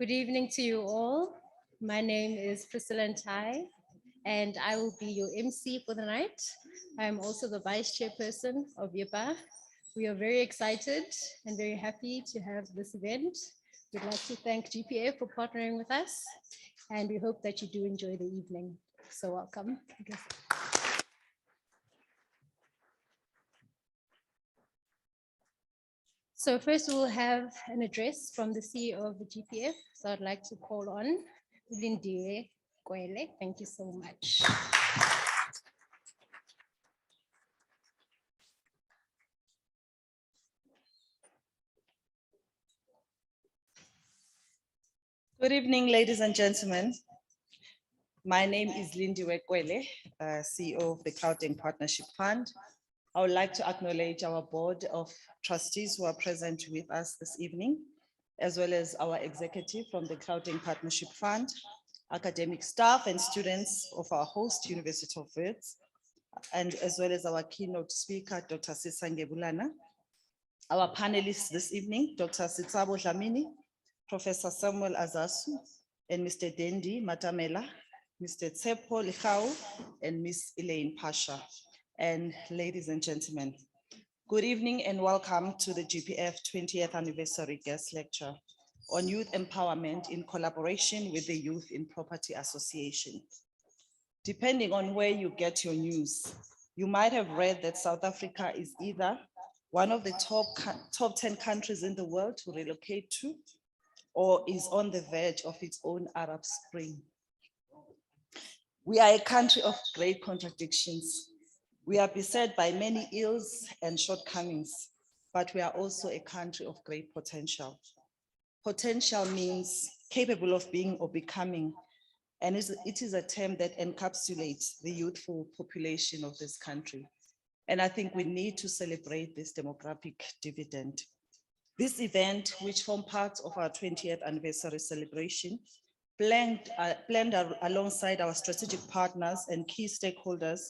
Good evening to you all. My name is Priscilla Tai, and I will be your MC for the night. I'm also the vice chairperson of YIPA. We are very excited and very happy to have this event. We'd like to thank GPA for partnering with us, and we hope that you do enjoy the evening. So welcome. So first we'll have an address from the CEO of the GPF. So I'd like to call on Lindiwe Kwele. Thank you so much. Good evening, ladies and gentlemen. My name is Lindiwe Kwele, CEO of the Clouding Partnership Fund. I would like to acknowledge our board of trustees who are present with us this evening, as well as our executive from the Clouding Partnership Fund, academic staff and students of our host University of Wits, and as well as our keynote speaker, Dr. Sisa Ngebulana. Our panelists this evening, Dr. Sitsabo Dlamini, Professor Samuel Azasu, and Mr. Dendi Matamela, Mr. Tsepo Lichau, and Ms. Elaine Pasha. And ladies and gentlemen, good evening and welcome to the GPF 20th Anniversary Guest Lecture on Youth Empowerment in collaboration with the Youth in Property Association. Depending on where you get your news, you might have read that South Africa is either one of the top 10 countries in the world to relocate to, or is on the verge of its own Arab Spring. We are a country of great contradictions. We are beset by many ills and shortcomings, but we are also a country of great potential. Potential means capable of being or becoming, and it is a term that encapsulates the youthful population of this country. And I think we need to celebrate this demographic dividend. This event, which forms part of our 20th anniversary celebration, planned alongside our strategic partners and key stakeholders,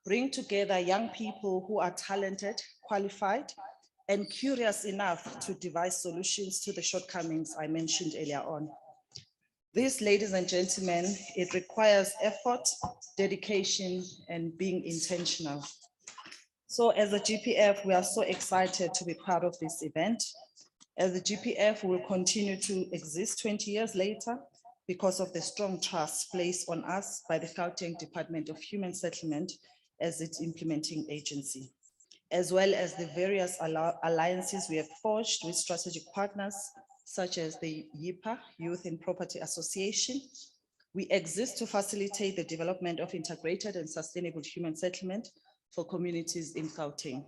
bring together young people who are talented, qualified, and curious enough to devise solutions to the shortcomings I mentioned earlier on. This, ladies and gentlemen, it requires effort, dedication, and being intentional. So as a GPF, we are so excited to be part of this event. As the GPF will continue to exist 20 years later because of the strong trust placed on us by the Gauteng Department of Human Settlement as its implementing agency, as well as the various alliances we have forged with strategic partners, such as the YIPA, Youth in Property Association. We exist to facilitate the development of integrated and sustainable human settlement for communities in Gauteng.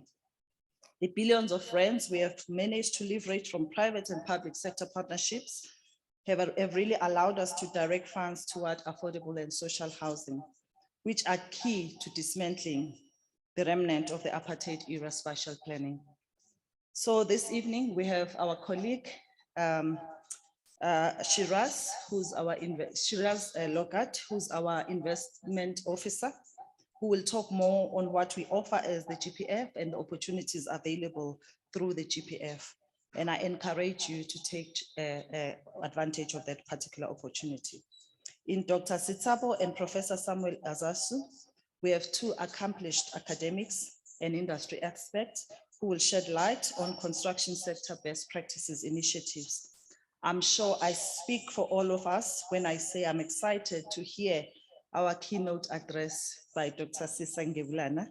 The billions of rands we have managed to leverage from private and public sector partnerships have really allowed us to direct funds toward affordable and social housing, which are key to dismantling the remnant of the apartheid era spatial planning. So this evening we have our colleague, Shiraz, Shiraz Logat, who's our investment officer, who will talk more on what we offer as the GPF and the opportunities available through the GPF. And I encourage you to take advantage of that particular opportunity. In Dr. Sitsabo and Professor Samuel Azasu, we have two accomplished academics and industry experts who will shed light on construction sector best practices initiatives. I'm sure I speak for all of us when I say I'm excited to hear our keynote address by Dr. Sisa Ngebulana,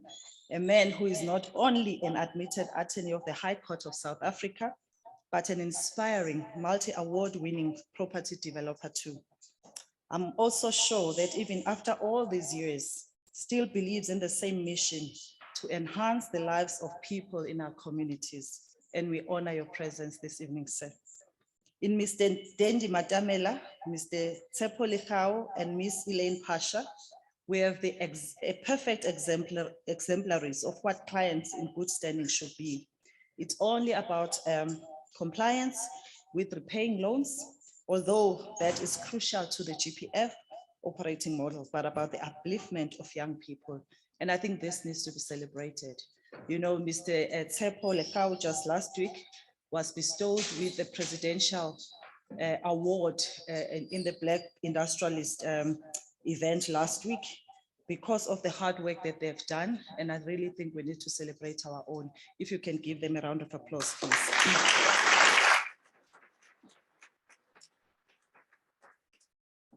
a man who is not only an admitted attorney of the High Court of South Africa, but an inspiring multi-award winning property developer too. I'm also sure that even after all these years, still believes in the same mission to enhance the lives of people in our communities. And we honor your presence this evening, sir. In Mr. Dendi Matamela, Mr. Tsepo Lichau, and Ms. Elaine Pasha, we have a perfect exemplaries of what clients in good standing should be. It's only about compliance with repaying loans, although that is crucial to the GPF operating model, but about the upliftment of young people. And I think this needs to be celebrated. You know, Mr. Tsepo Lichau just last week was bestowed with the Presidential award in the Black Industrialist event last week because of the hard work that they've done. And I really think we need to celebrate our own. If you can give them a round of applause, please.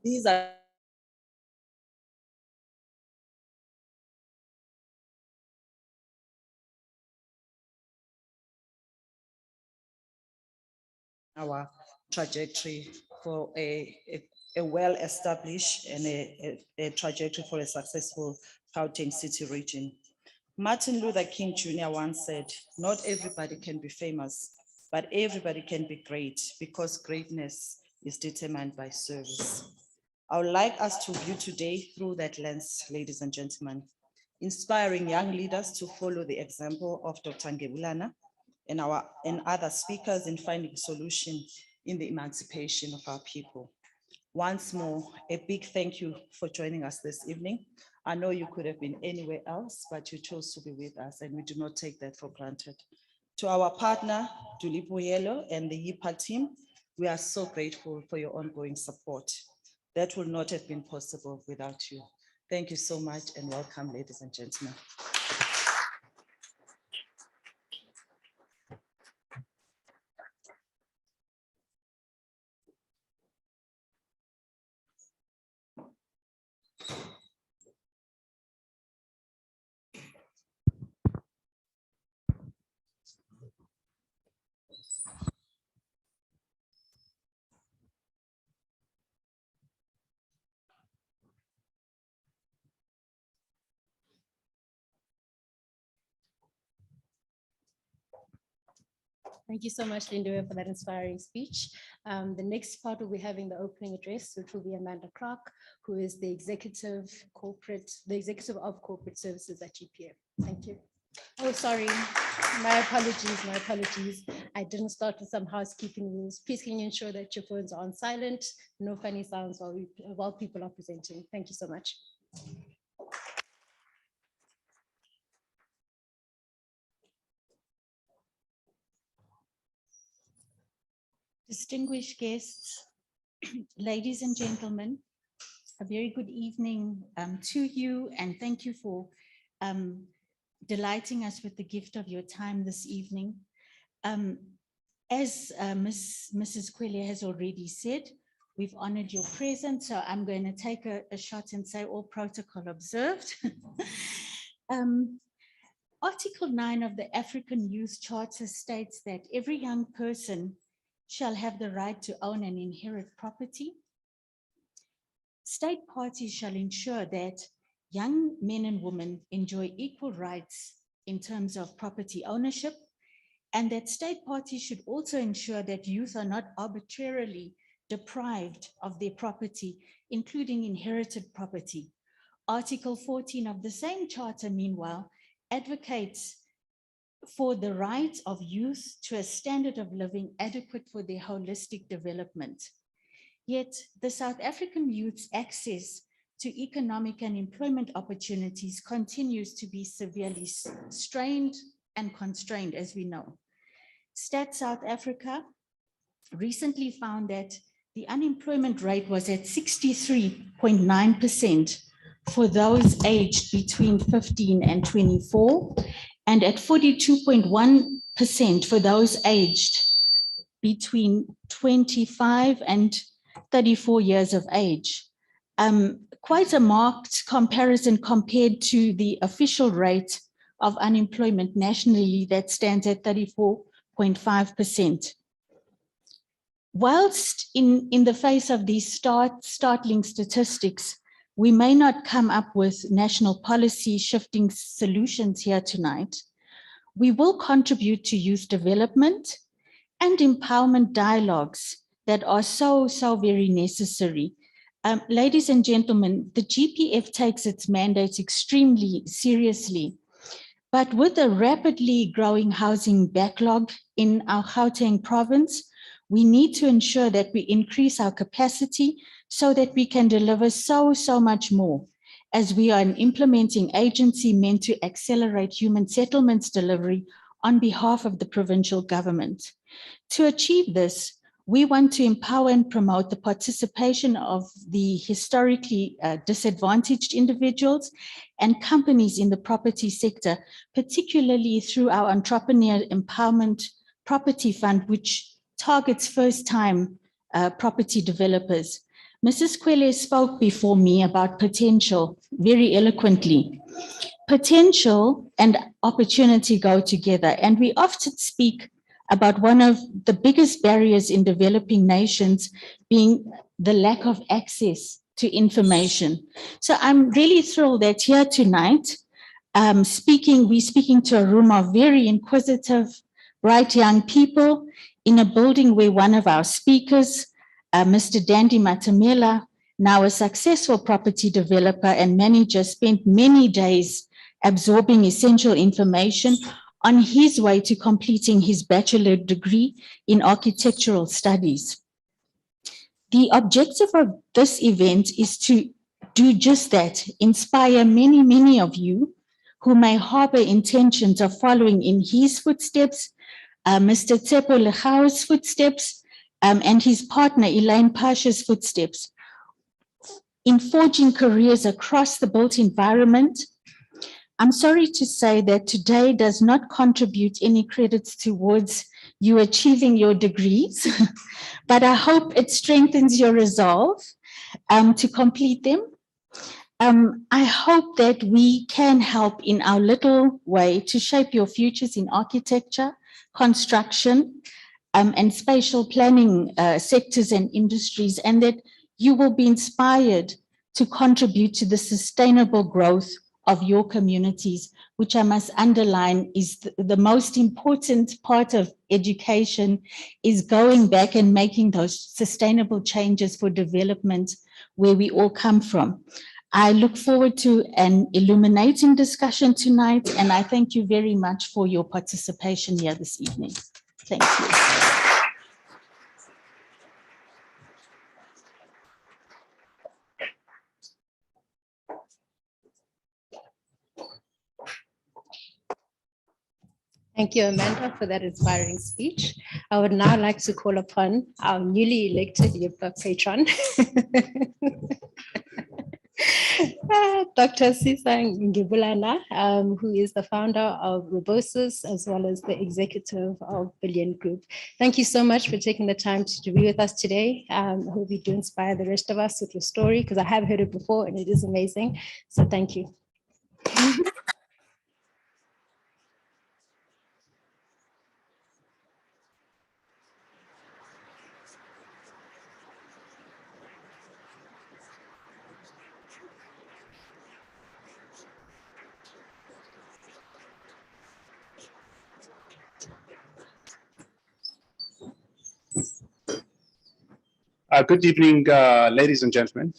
These are our trajectory for a well-established and a trajectory for a successful Gauteng city region. Martin Luther King Jr. once said, "Not everybody can be famous, but everybody can be great because greatness is determined by service." I would like us to view today through that lens, ladies and gentlemen, inspiring young leaders to follow the example of Dr. Ngebulana and other speakers in finding a solution in the emancipation of our people. Once more, a big thank you for joining us this evening. I know you could have been anywhere else, but you chose to be with us, and we do not take that for granted. To our partner, Dulipo Yellow and the YIPA team, we are so grateful for your ongoing support. That would not have been possible without you. Thank you so much and welcome, ladies and gentlemen. Thank you so much, Linda, for that inspiring speech. The next part will be having the opening address, which will be Amanda Clark, who is the executive of corporate services at GPF. Thank you. Oh, sorry. My apologies. I didn't start with some housekeeping rules. Please can you ensure that your phones are on silent, no funny sounds while people are presenting. Thank you so much. Distinguished guests, ladies and gentlemen, a very good evening to you, and thank you for delighting us with the gift of your time this evening. As Mrs. Kwele has already said, we've honored your presence, so I'm going to take a shot and say all protocol observed. Article 9 of the African Youth Charter states that every young person shall have the right to own and inherit property. State parties shall ensure that young men and women enjoy equal rights in terms of property ownership, and that state parties should also ensure that youth are not arbitrarily deprived of their property, including inherited property. Article 14 of the same charter, meanwhile, advocates for the right of youth to a standard of living adequate for their holistic development. Yet the South African youth's access to economic and employment opportunities continues to be severely strained and constrained, as we know. Stats South Africa recently found that the unemployment rate was at 63.9% for those aged between 15 and 24, and at 42.1% for those aged between 25 and 34 years of age. Quite a marked comparison compared to the official rate of unemployment nationally that stands at 34.5%. Whilst in the face of these startling statistics, we may not come up with national policy shifting solutions here tonight, we will contribute to youth development and empowerment dialogues that are so very necessary. Ladies and gentlemen, the GPF takes its mandate extremely seriously, but with a rapidly growing housing backlog in our Gauteng province, we need to ensure that we increase our capacity so that we can deliver so much more, as we are an implementing agency meant to accelerate human settlements delivery on behalf of the provincial government. To achieve this, We want to empower and promote the participation of the historically disadvantaged individuals and companies in the property sector, particularly through our Entrepreneur Empowerment Property Fund, which targets first-time property developers. Mrs. Kwele spoke before me about potential very eloquently. Potential and opportunity go together, and we often speak about one of the biggest barriers in developing nations being the lack of access to information. So I'm really thrilled that here tonight, we're speaking to a room of very inquisitive, bright young people in a building where one of our speakers, Mr. Dandy Matamela, now a successful property developer and manager, spent many days absorbing essential information on his way to completing his bachelor degree in architectural studies. The objective of this event is to do just that, inspire many, many of you who may harbor intentions of following in his footsteps, Mr. Tsepo Legau's footsteps, and his partner Elaine Pasha's footsteps, in forging careers across the built environment. I'm sorry to say that today does not contribute any credits towards you achieving your degrees, but I hope it strengthens your resolve to complete them. I hope that we can help in our little way to shape your futures in architecture, construction, and spatial planning sectors and industries, and that you will be inspired to contribute to the sustainable growth of your communities, which I must underline is the most important part of education, is going back and making those sustainable changes for development where we all come from. I look forward to an illuminating discussion tonight, and I thank you very much for your participation here this evening. Thank you. Thank you, Amanda, for that inspiring speech. I would now like to call upon our newly elected YIPA patron, Dr. Sisa Ngebulana, who is the founder of Robosis, as well as the executive of Billion Group. Thank you so much for taking the time to be with us today. I hope you do inspire the rest of us with your story, because I have heard it before and it is amazing. So thank you. Good evening, ladies and gentlemen.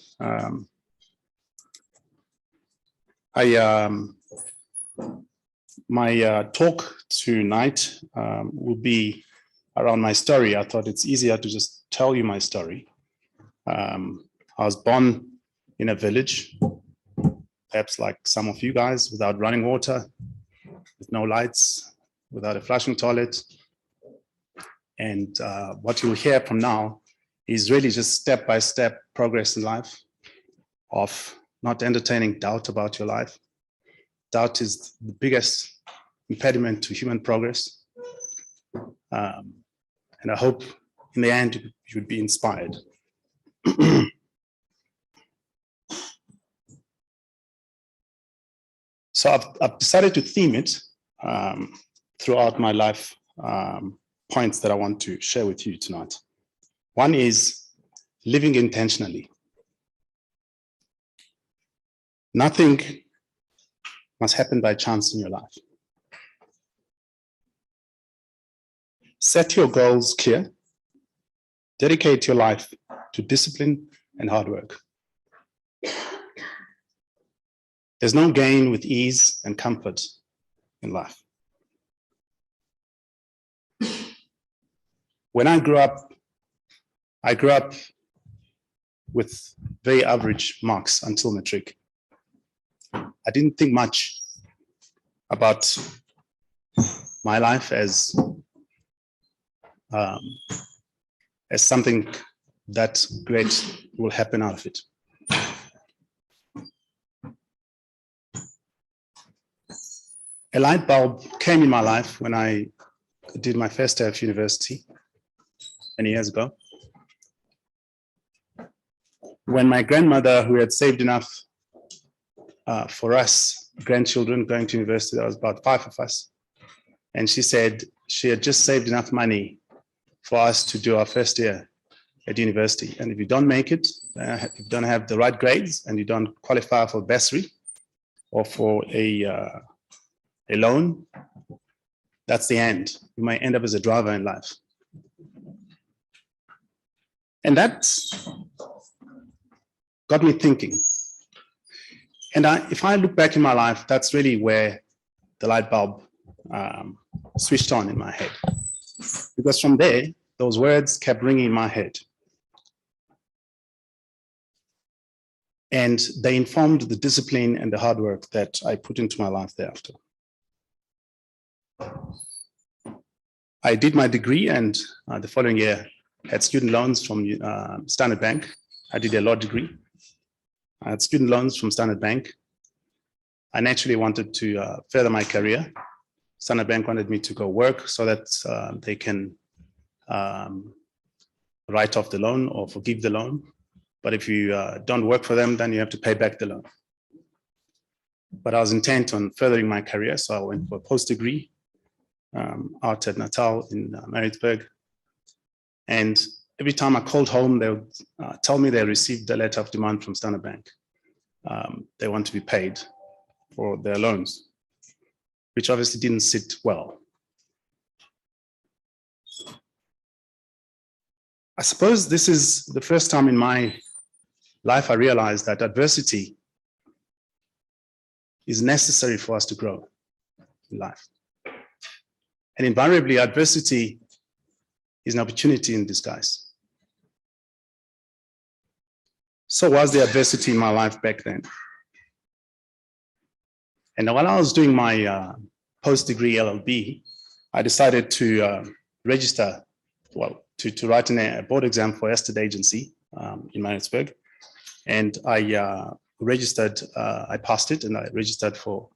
My talk tonight will be around my story. I thought it's easier to just tell you my story. I was born in a village, perhaps like some of you guys, without running water, with no lights, without a flushing toilet. And what you'll hear from now is really just step-by-step progress in life, of not entertaining doubt about your life. Doubt is the biggest impediment to human progress. And I hope in the end you would be inspired. So I've decided to theme it throughout my life points that I want to share with you tonight. One is living intentionally. Nothing must happen by chance in your life. Set your goals clear. Dedicate your life to discipline and hard work. There's no gain with ease and comfort in life. When I grew up with very average marks until matric. I didn't think much about my life as as something that great will happen out of it. A light bulb came in my life when I did my first year of university many years ago. When my grandmother, who had saved enough for us grandchildren going to university, there was about 5 of us, and she said she had just saved enough money for us to do our first year at university. And if you don't make it, if you don't have the right grades and you don't qualify for bursary or for a loan, that's the end. You might end up as a driver in life. And that got me thinking. And if I look back in my life, that's really where the light bulb switched on in my head. Because from there, those words kept ringing in my head. And they informed the discipline and the hard work that I put into my life thereafter. I did my degree, and the following year had student loans from Standard Bank. I did a law degree. I had student loans from Standard Bank. I naturally wanted to further my career. Standard Bank wanted me to go work so that they can write off the loan or forgive the loan. But if you don't work for them, then you have to pay back the loan. But I was intent on furthering my career, so I went for a post-degree out at Natal in Maritzburg. And every time I called home, they would tell me they received a letter of demand from Standard Bank. They want to be paid for their loans, which obviously didn't sit well. I suppose this is the first time in my life I realized that adversity is necessary for us to grow in life. And invariably, adversity is an opportunity in disguise. So was the adversity in my life back then. And while I was doing my post-degree LLB, I decided to register, well, to write a board exam for estate agency in Maritzburg. And I registered, I passed it, and I registered for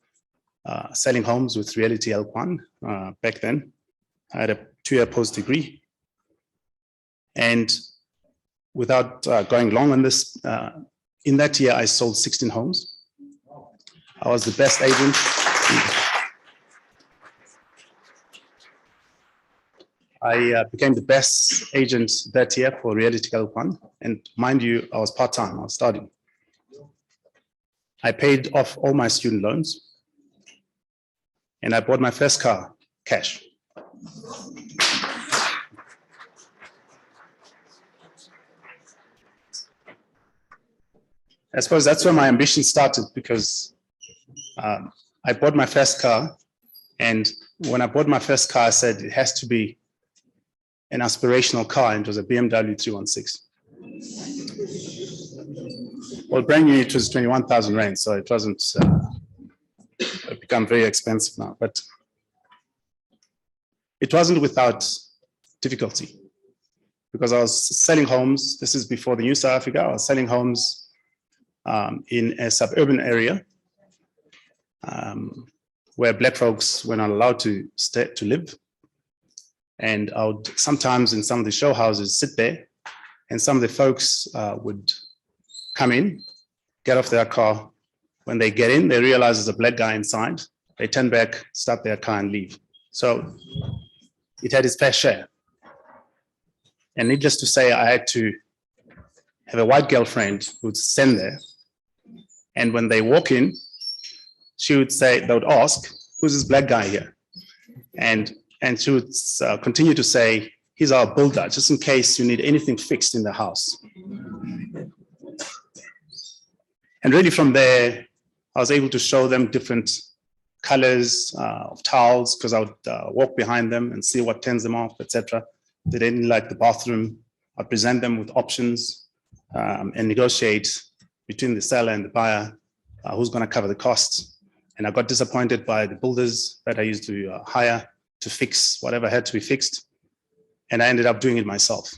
selling homes with Reality L1 back then. I had a 2-year post-degree. And without going long on this, in that year, I sold 16 homes. I was the best agent. I became the best agent that year for Reality L1. And mind you, I was part-time, I was studying. I paid off all my student loans. And I bought my first car, cash. I suppose that's where my ambition started, because I bought my first car, and when I bought my first car, I said it has to be an aspirational car, and it was a BMW 316. Well, brand new, it was 21,000 rand, so it wasn't, it become very expensive now, but it wasn't without difficulty, because I was selling homes. This is before the new South Africa. I was selling homes in a suburban area where Black folks were not allowed to live. And I would sometimes in some of the show houses sit there, and some of the folks would come in, get off their car. When they get in, they realize there's a black guy inside. They turn back, start their car and leave. So it had its fair share. And needless to say, I had to have a white girlfriend who would stand there. And when they walk in, she would say, they would ask, who's this black guy here? And she would continue to say, he's our builder, just in case you need anything fixed in the house. And really from there, I was able to show them different colors of towels, because I would walk behind them and see what turns them off, etc. They didn't like the bathroom. I'd present them with options and negotiate between the seller and the buyer who's going to cover the costs. And I got disappointed by the builders that I used to hire to fix whatever had to be fixed. And I ended up doing it myself.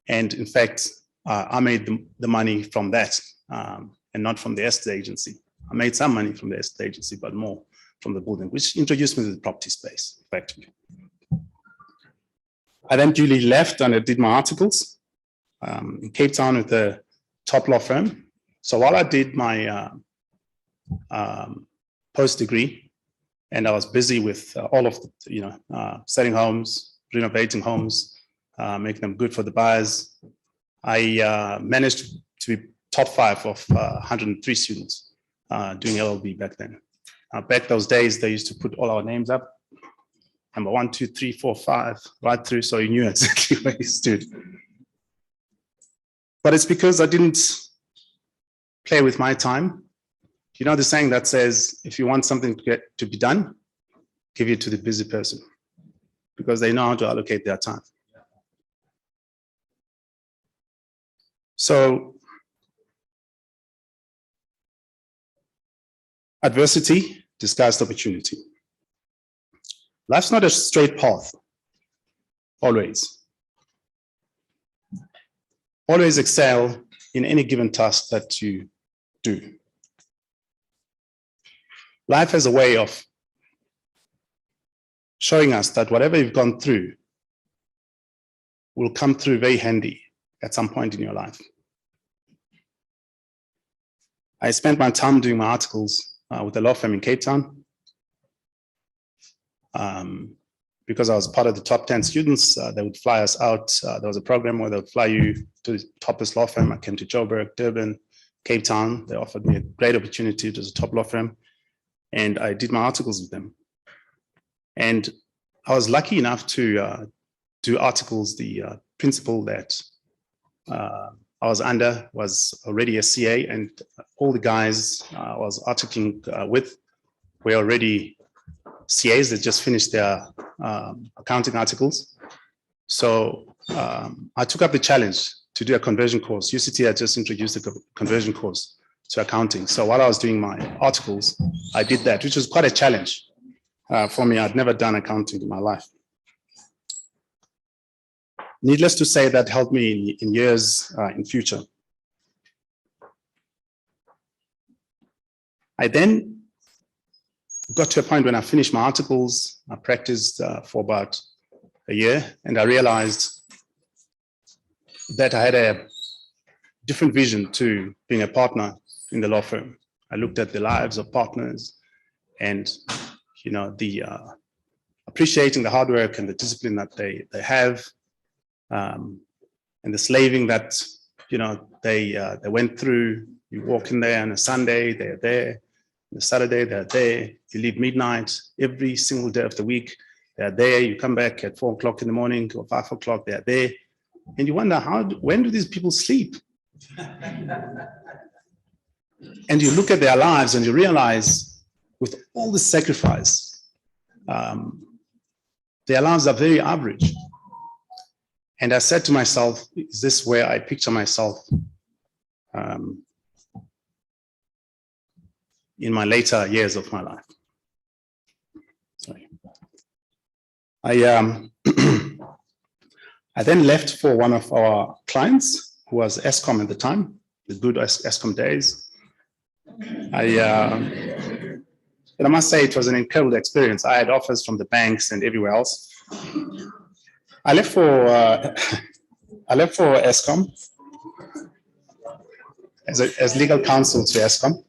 And in fact, I made the money from that and not from the estate agency. I made some money from the estate agency, but more from the building, which introduced me to the property space, effectively. I then duly left and I did my articles in Cape Town with a top law firm. So while I did my post-degree, and I was busy with all of the, selling homes, renovating homes, making them good for the buyers, I managed to be top 5 of 103 students doing LLB back then. Back those days, they used to put all our names up, number 1, 2, 3, 4, 5, right through, so you knew exactly where you stood. But it's because I didn't play with my time. You know the saying that says, if you want something to be done, give it to the busy person, because they know how to allocate their time. So adversity disguised opportunity. Life's not a straight path, always. Always excel in any given task that you do. Life has a way of showing us that whatever you've gone through will come through very handy at some point in your life. I spent my time doing my articles with a law firm in Cape Town. Because I was part of the top 10 students, they would fly us out. There was a program where they would fly you to the toppest law firm. I came to Joburg, Durban, Cape Town. They offered me a great opportunity. It was a top law firm. And I did my articles with them. And I was lucky enough to do articles. The principal that I was under was already a CA, and all the guys I was articling with were already CAs that just finished their accounting articles. So I took up the challenge to do a conversion course. UCT had just introduced a conversion course to accounting. So while I was doing my articles, I did that, which was quite a challenge for me. I'd never done accounting in my life. Needless to say, that helped me in years in future. I then got to a point when I finished my articles. I practiced for about a year, and I realized that I had a different vision to being a partner in the law firm. I looked at the lives of partners and, the appreciating the hard work and the discipline that they have, and the slaving that, they went through. You walk in there on a Sunday, they're there. On a Saturday, they're there. You leave midnight every single day of the week. They're there. You come back at 4 o'clock in the morning or 5 o'clock. They're there, and you wonder when do these people sleep? And you look at their lives and you realize, with all the sacrifice, their lives are very average. And I said to myself, is this where I picture myself in my later years of my life? Sorry. I then left for one of our clients, who was Eskom at the time, the good Eskom days. And I must say it was an incredible experience. I had offers from the banks and everywhere else. I left for Eskom as legal counsel to Eskom.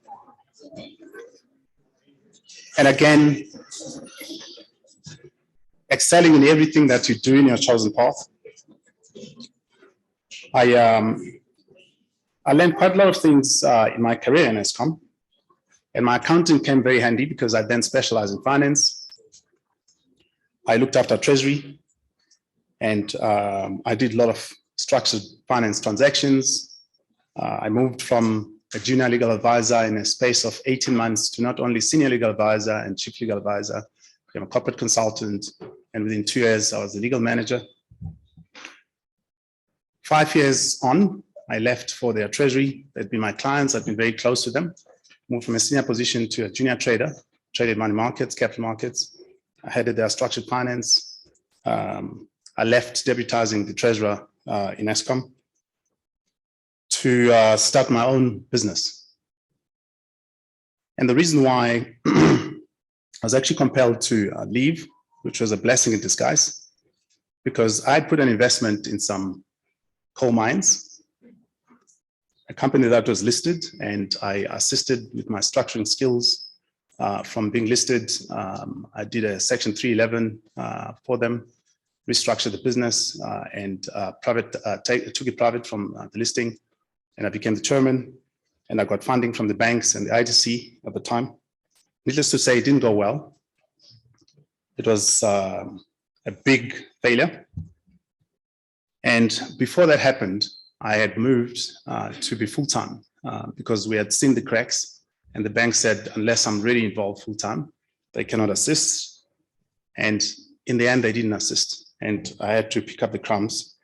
And again, excelling in everything that you do in your chosen path. I learned quite a lot of things in my career in Eskom. And my accounting came very handy because I then specialized in finance. I looked after treasury, and I did a lot of structured finance transactions. I moved from a junior legal advisor in a space of 18 months to not only senior legal advisor and chief legal advisor, became a corporate consultant, and within 2 years, I was the legal manager. 5 years on, I left for their treasury. They'd been my clients. I'd been very close to them. Moved from a senior position to a junior trader, traded money markets, capital markets. I headed their structured finance. I left deputizing the treasurer in Eskom to start my own business. And the reason why I was actually compelled to leave, which was a blessing in disguise, because I put an investment in some coal mines, a company that was listed, and I assisted with my structuring skills from being listed. I did a Section 311 for them, restructured the business and took it private from the listing, and I became the chairman, and I got funding from the banks and the IDC at the time. Needless to say, it didn't go well. It was a big failure. And before that happened, I had moved to be full-time because we had seen the cracks, and the bank said, unless I'm really involved full-time, they cannot assist. And in the end, they didn't assist, and I had to pick up the crumbs.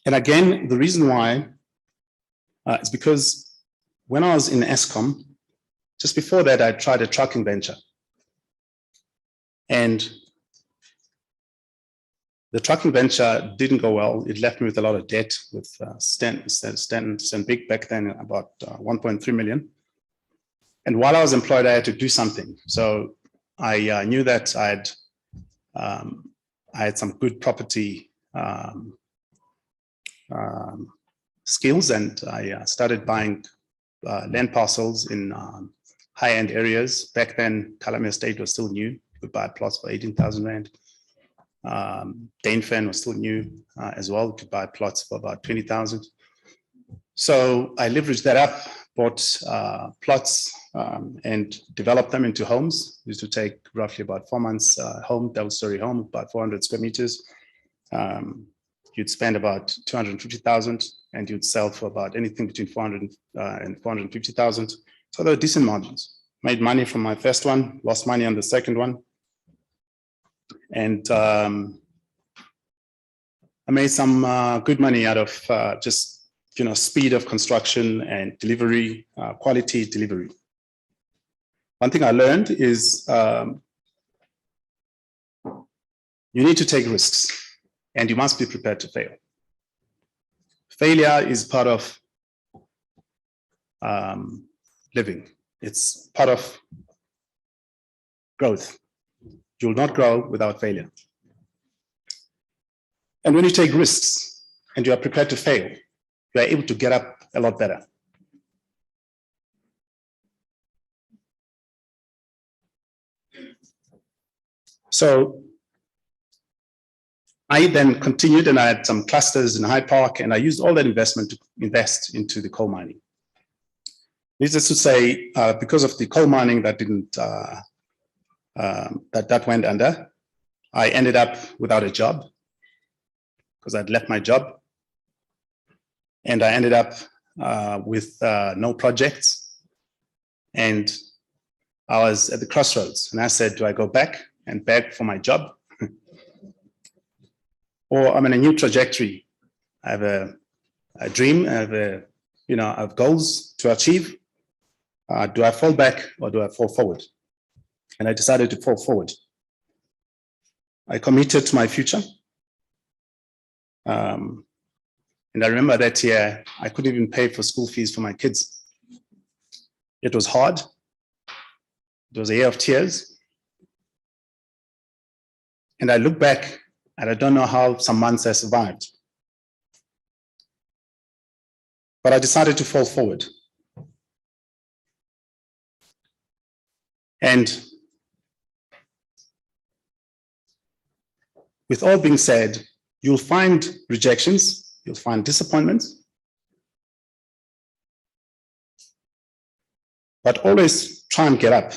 And again, the reason why is because when I was in Eskom, just before that, I tried a trucking venture. And the trucking venture didn't go well. It left me with a lot of debt with Stanbic back then, about 1.3 million. And while I was employed, I had to do something. So I knew that I had some good property skills, and I started buying land parcels in high-end areas. Back then, Kalame Estate was still new. You could buy plots for 18,000 Rand. Danefen was still new as well. You could buy plots for about 20,000. So I leveraged that up, bought plots and developed them into homes. It used to take roughly about 4 months home, double-story home, about 400 square meters. You'd spend about 250,000 and you'd sell for about anything between 400 and 450,000. So there were decent margins. Made money from my first one, lost money on the second one. And I made some good money out of just, speed of construction and delivery, quality delivery. One thing I learned is you need to take risks and you must be prepared to fail. Failure is part of living. It's part of growth. You will not grow without failure. And when you take risks and you are prepared to fail, you are able to get up a lot better. So I then continued, and I had some clusters in Hyde Park, and I used all that investment to invest into the coal mining. Needless to say, because of the coal mining that didn't that went under, I ended up without a job because I'd left my job, and I ended up with no projects, and I was at the crossroads, and I said, do I go back and beg for my job? Or I'm in a new trajectory. I have a dream, I have I have goals to achieve. Do I fall back or do I fall forward? And I decided to fall forward. I committed to my future. And I remember that year, I couldn't even pay for school fees for my kids. It was hard. It was a year of tears. And I look back and I don't know how some months I survived. But I decided to fall forward. And with all being said, you'll find rejections, you'll find disappointments, but always try and get up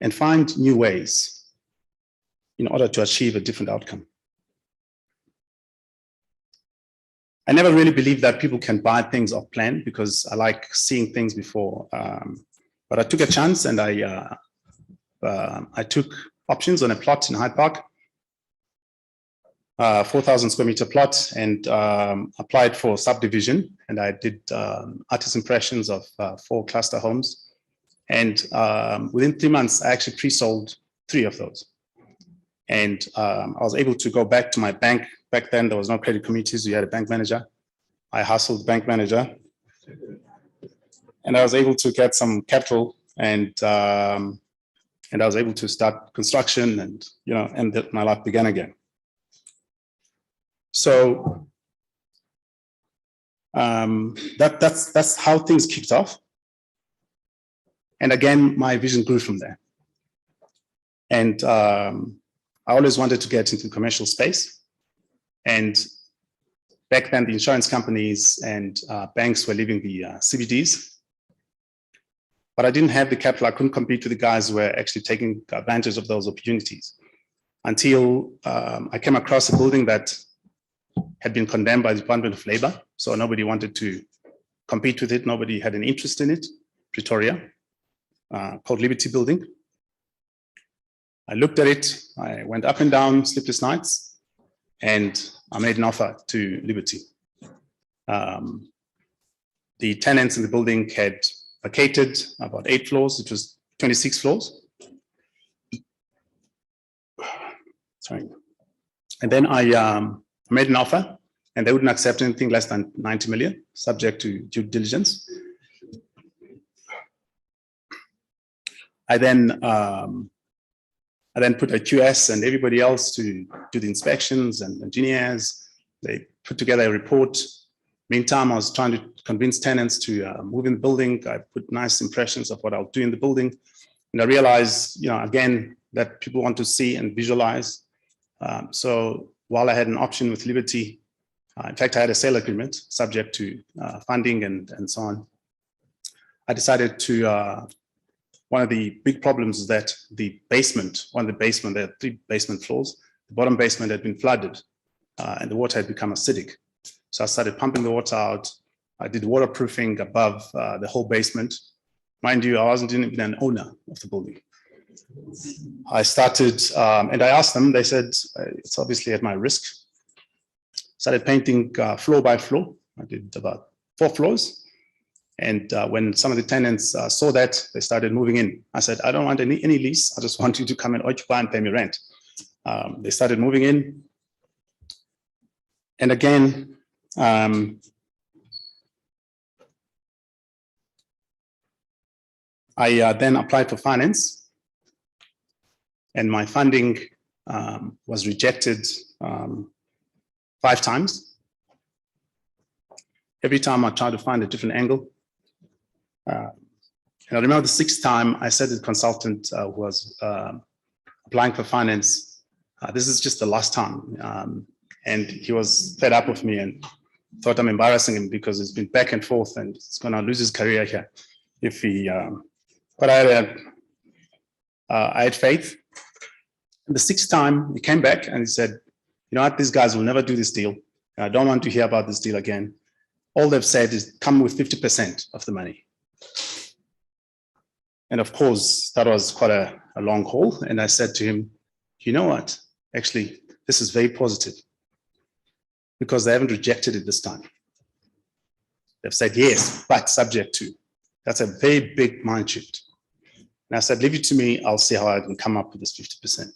and find new ways in order to achieve a different outcome. I never really believed that people can buy things off plan because I like seeing things before. But I took a chance and I took options on a plot in Hyde Park, 4,000 square meter plot, and applied for subdivision. And I did artist impressions of 4 cluster homes. And within 3 months, I actually pre-sold 3 of those. And I was able to go back to my bank. Back then, there was no credit committees. We had a bank manager. I hustled the bank manager. And I was able to get some capital, and I was able to start construction, and my life began again. So that's how things kicked off. And again, my vision grew from there. And I always wanted to get into the commercial space. And back then, the insurance companies and banks were leaving the CBDs. But I didn't have the capital. I couldn't compete with the guys who were actually taking advantage of those opportunities until I came across a building that had been condemned by the Department of Labor. So nobody wanted to compete with it. Nobody had an interest in it, Pretoria, called Liberty Building. I looked at it. I went up and down, sleepless nights, and I made an offer to Liberty. The tenants in the building had vacated about 8 floors. It was 26 floors. Sorry. And then I made an offer, and they wouldn't accept anything less than 90 million, subject to due diligence. I then put a QS and everybody else to do the inspections and engineers. They put together a report. Meantime, I was trying to convince tenants to move in the building. I put nice impressions of what I'll do in the building. And I realized, again, that people want to see and visualize. So while I had an option with Liberty, in fact, I had a sale agreement subject to funding and so on. I decided to, one of the big problems is that the basement, there are 3 basement floors, the bottom basement had been flooded and the water had become acidic. So I started pumping the water out. I did waterproofing above the whole basement. Mind you, I wasn't even an owner of the building. I started, and I asked them, they said, it's obviously at my risk. Started painting floor by floor. I did about 4 floors. And when some of the tenants saw that, they started moving in. I said, I don't want any lease. I just want you to come and occupy and pay me rent. They started moving in. And again, I then applied for finance, and my funding was rejected 5 times. Every time I tried to find a different angle. And I remember the 6th time I said to the consultant who was applying for finance, this is just the last time. And he was fed up with me and thought I'm embarrassing him because he's been back and forth and he's going to lose his career here if he. But I had faith. And the 6th time he came back and he said, you know what, these guys will never do this deal. I don't want to hear about this deal again. All they've said is come with 50% of the money. And of course, that was quite a long haul. And I said to him, you know what, actually, this is very positive because they haven't rejected it this time. They've said yes, but subject to. That's a very big mind shift. And I said, leave it to me. I'll see how I can come up with this 50%.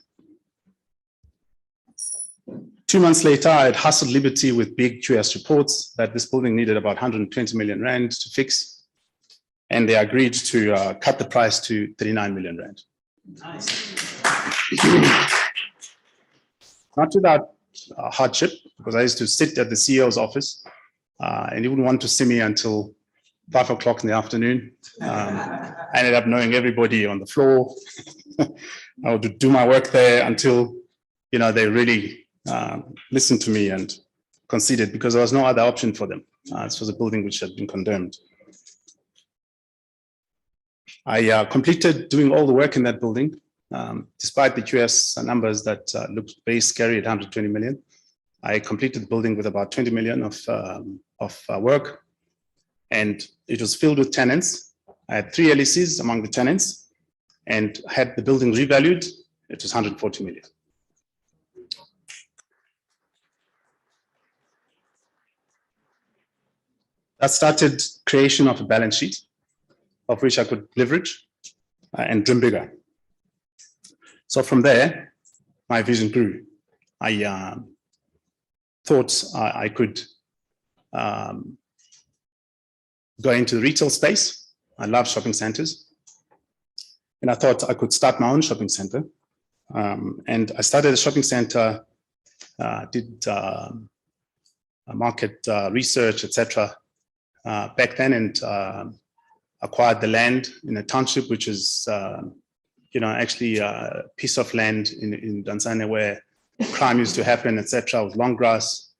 2 months later, I had hustled Liberty with big QS reports that this building needed about 120 million rand to fix. And they agreed to cut the price to 39 million rand. Nice. Not without hardship, because I used to sit at the CEO's office and he wouldn't want to see me until 5 o'clock in the afternoon. I ended up knowing everybody on the floor. I would do my work there until, they really listened to me and conceded because there was no other option for them. This was a building which had been condemned. I completed doing all the work in that building, despite the QS numbers that looked very scary at 120 million. I completed the building with about 20 million of work, and it was filled with tenants. I had 3 LECs among the tenants, and had the building revalued. It was 140 million. That started creation of a balance sheet, of which I could leverage and dream bigger. So from there, my vision grew. I thought I could go into the retail space. I love shopping centers. And I thought I could start my own shopping center. And I started a shopping center, did market research, etc. Back then, and acquired the land in a township, which is, actually a piece of land in Tanzania where crime used to happen, etc., with long grass.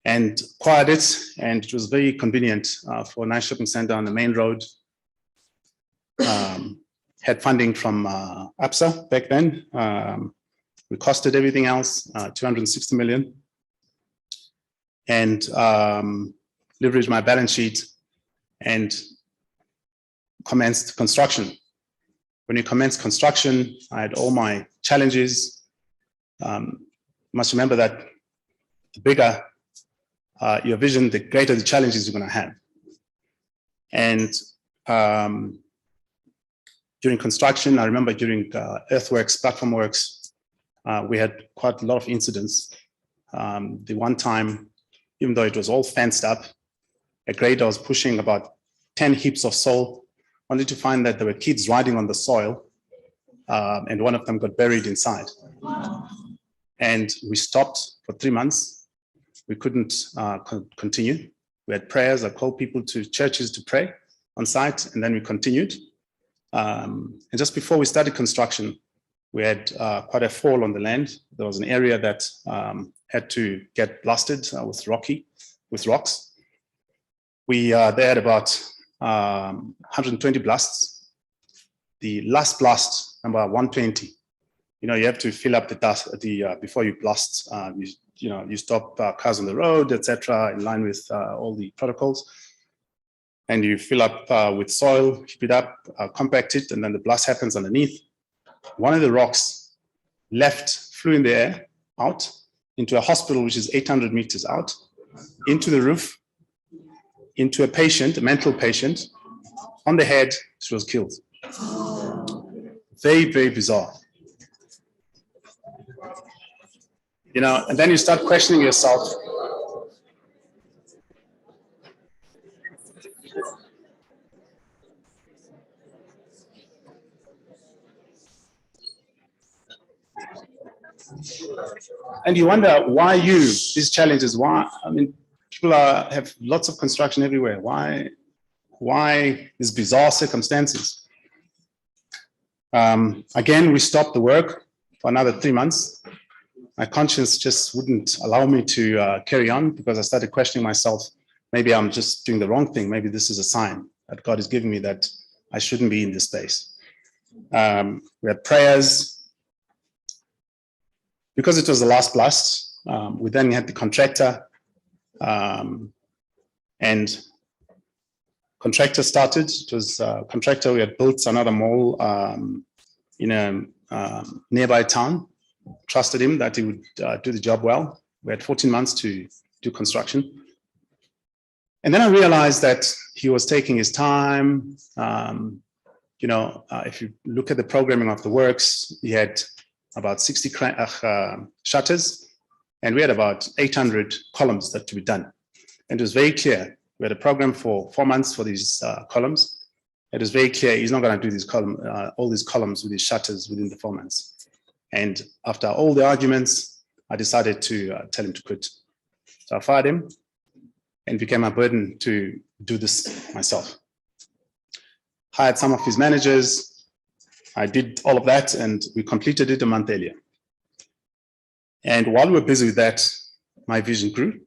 And acquired it, and it was very convenient for a nice shopping center on the main road. Had funding from APSA back then. We costed everything else, 260 million. And leveraged my balance sheet and commenced construction. When you commence construction, I had all my challenges. You must remember that the bigger your vision, the greater the challenges you're going to have. And during construction, I remember during earthworks, platform works, we had quite a lot of incidents. The one time, even though it was all fenced up, a grader was pushing about 10 heaps of soil, only to find that there were kids riding on the soil, and one of them got buried inside. And we stopped for 3 months. We couldn't continue. We had prayers. I called people to churches to pray on site, and then we continued. And just before we started construction, we had quite a fall on the land. There was an area that had to get blasted with rocks. They had about 120 blasts. The last blast, number 120, you have to fill up the dust before you blast. You stop cars on the road, etc., in line with all the protocols. And you fill up with soil, keep it up, compact it, and then the blast happens underneath. One of the rocks flew in the air, out into a hospital, which is 800 meters out, into the roof, into a patient, a mental patient. On the head, she was killed. Very, very bizarre. And then you start questioning yourself. And you wonder why these challenges, why, people have lots of construction everywhere. Why these bizarre circumstances? Again, we stopped the work for another 3 months. My conscience just wouldn't allow me to carry on, because I started questioning myself. Maybe I'm just doing the wrong thing. Maybe this is a sign that God is giving me that I shouldn't be in this space. We had prayers. Because it was the last blast, we then had the contractor, and contractor started. It was a contractor. We had built another mall in a nearby town. Trusted him that he would do the job well. We had 14 months to do construction. And then I realized that he was taking his time. If you look at the programming of the works, he had about 60 shutters, and we had about 800 columns that to be done. And it was very clear. We had a program for 4 months for these columns. It was very clear he's not going to do all these columns with these shutters within the 4 months. And after all the arguments, I decided to tell him to quit. So I fired him, and it became a burden to do this myself. Hired some of his managers. I did all of that, and we completed it a month earlier. And while we were busy with that, my vision grew.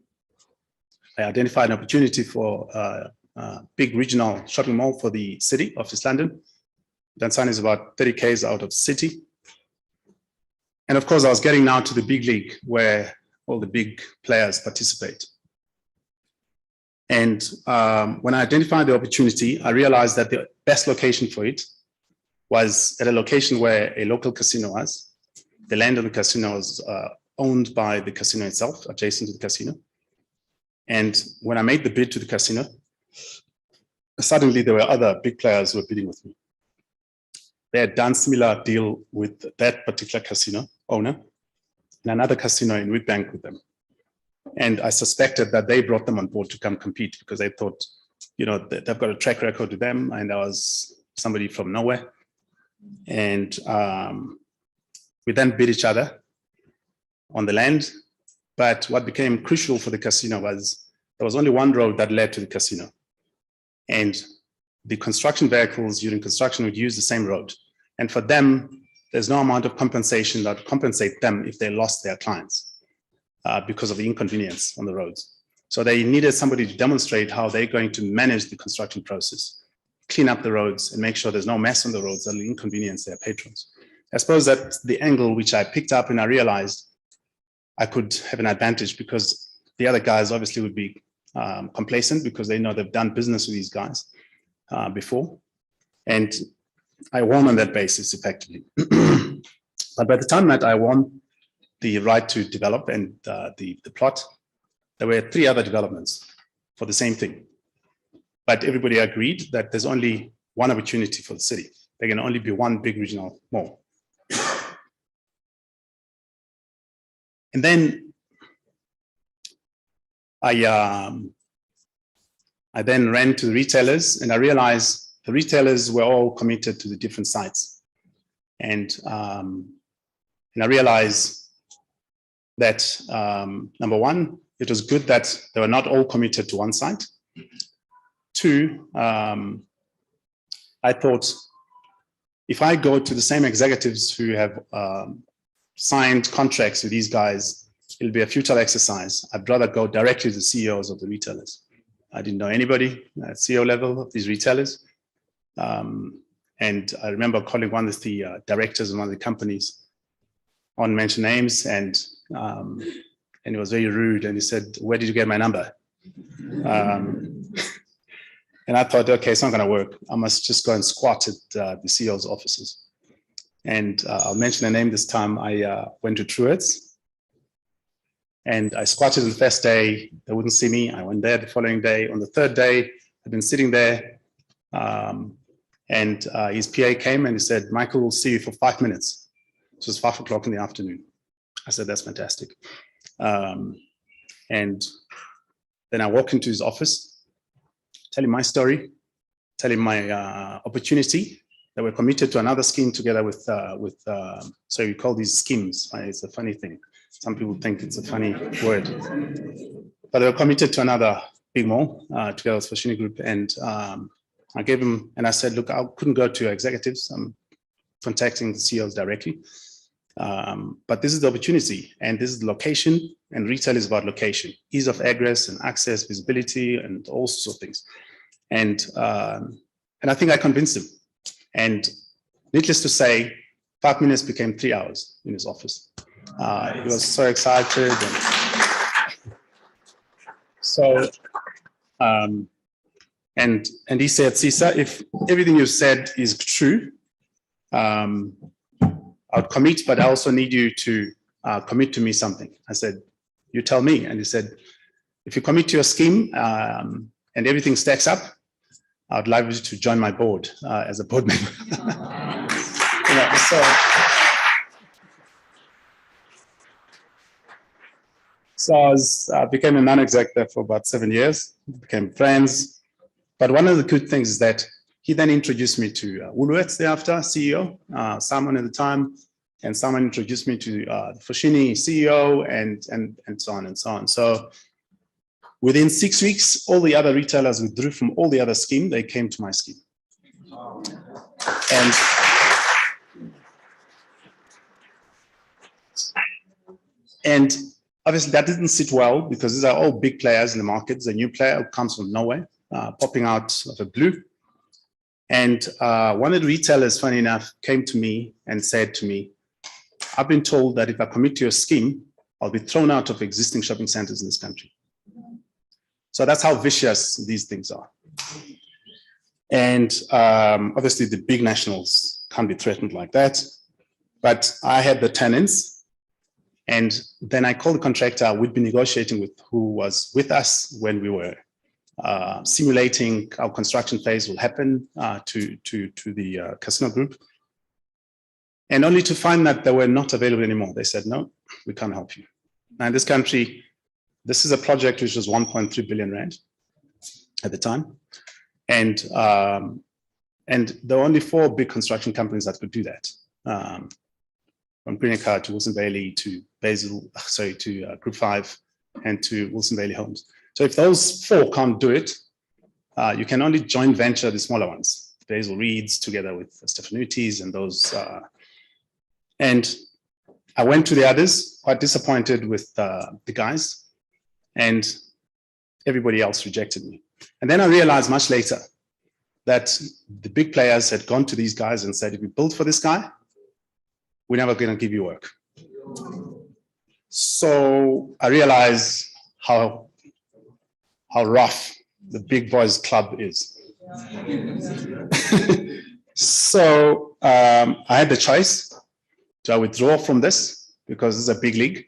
I identified an opportunity for a big regional shopping mall for the city of East London. Tanzania is about 30 km out of the city. And of course, I was getting now to the big league where all the big players participate. And when I identified the opportunity, I realized that the best location for it was at a location where a local casino was. The land of the casino was owned by the casino itself, adjacent to the casino. And when I made the bid to the casino, suddenly there were other big players who were bidding with me. They had done similar deal with that particular casino, owner and another casino in Witbank with them. And I suspected that they brought them on board to come compete because they thought, they've got a track record with them, and I was somebody from nowhere. And we then beat each other on the land. But what became crucial for the casino was there was only one road that led to the casino. And the construction vehicles during construction would use the same road. And for them, there's no amount of compensation that would compensate them if they lost their clients because of the inconvenience on the roads. So they needed somebody to demonstrate how they're going to manage the construction process, clean up the roads and make sure there's no mess on the roads that will inconvenience their patrons. I suppose that's the angle which I picked up, and I realized I could have an advantage because the other guys obviously would be complacent because they know they've done business with these guys before. And I won on that basis effectively. But by the time that I won the right to develop and the plot, there were 3 other developments for the same thing. But everybody agreed that there's only one opportunity for the city. There can only be one big regional mall. And then I then ran to the retailers, and I realized the retailers were all committed to the different sites. And I realized that, number one, it was good that they were not all committed to one site. 2, I thought, if I go to the same executives who have signed contracts with these guys, it'll be a futile exercise. I'd rather go directly to the CEOs of the retailers. I didn't know anybody at CEO level of these retailers. And I remember calling one of the directors of one of the companies, on mention names, and he was very rude, and he said, "Where did you get my number?" And I thought, okay, it's not going to work. I must just go and squat at the CEO's offices. And I'll mention a name this time. I went to Truett's, and I squatted on the first day. They wouldn't see me. I went there the following day. On the 3rd day, I'd been sitting there, and his PA came and he said, "Michael will see you for 5 minutes." It was 5 o'clock in the afternoon. I said, "That's fantastic." And then I walk into his office, tell him my story, tell him my opportunity, that we're committed to another scheme together with so we call these schemes. It's a funny thing. Some people think it's a funny word, but they were committed to another big mall together with Foschini Group. And I gave him, and I said, "Look, I couldn't go to executives. I'm contacting the CEOs directly. But this is the opportunity, and this is the location, and retail is about location, ease of egress and access, visibility, and all sorts of things." And I think I convinced him. And needless to say, 5 minutes became 3 hours in his office. He was so excited. And he said, "Sisa, if everything you said is true, I'd commit, but I also need you to commit to me something." I said, "You tell me." And he said, "If you commit to your scheme and everything stacks up, I'd like you to join my board as a board member." So I became a non-exec there for about 7 years, became friends. But one of the good things is that he then introduced me to Woolworths thereafter, CEO, Simon at the time, and Simon introduced me to the Foschini CEO, and so on and so on. So within 6 weeks, all the other retailers withdrew from all the other scheme. They came to my scheme. And obviously that didn't sit well because these are all big players in the market. There's a new player who comes from nowhere, popping out of the blue. And one of the retailers, funny enough, came to me and said to me, "I've been told that if I commit to your scheme, I'll be thrown out of existing shopping centers in this country." So that's how vicious these things are. And obviously the big nationals can't be threatened like that. But I had the tenants, and then I called the contractor. We'd been negotiating with who was with us when we were simulating our construction phase will happen to the casino group. and only to find that they were not available anymore. They said, no, we can't help you. Now in this country, this is a project which was 1.3 billion rand at the time. And there were only 4 big construction companies that could do that. From Greenacre to Wilson Bailey to Group 5 and to Wilson Bailey Homes. So if those 4 can't do it, you can only joint venture the smaller ones. Basil Reeds together with Stefanutis and those. And I went to the others, quite disappointed with the guys, and everybody else rejected me. And then I realized much later that the big players had gone to these guys and said, if you build for this guy, we're never going to give you work. So I realized how rough the big boys club is. So I had the choice. Do I withdraw from this because it's a big league,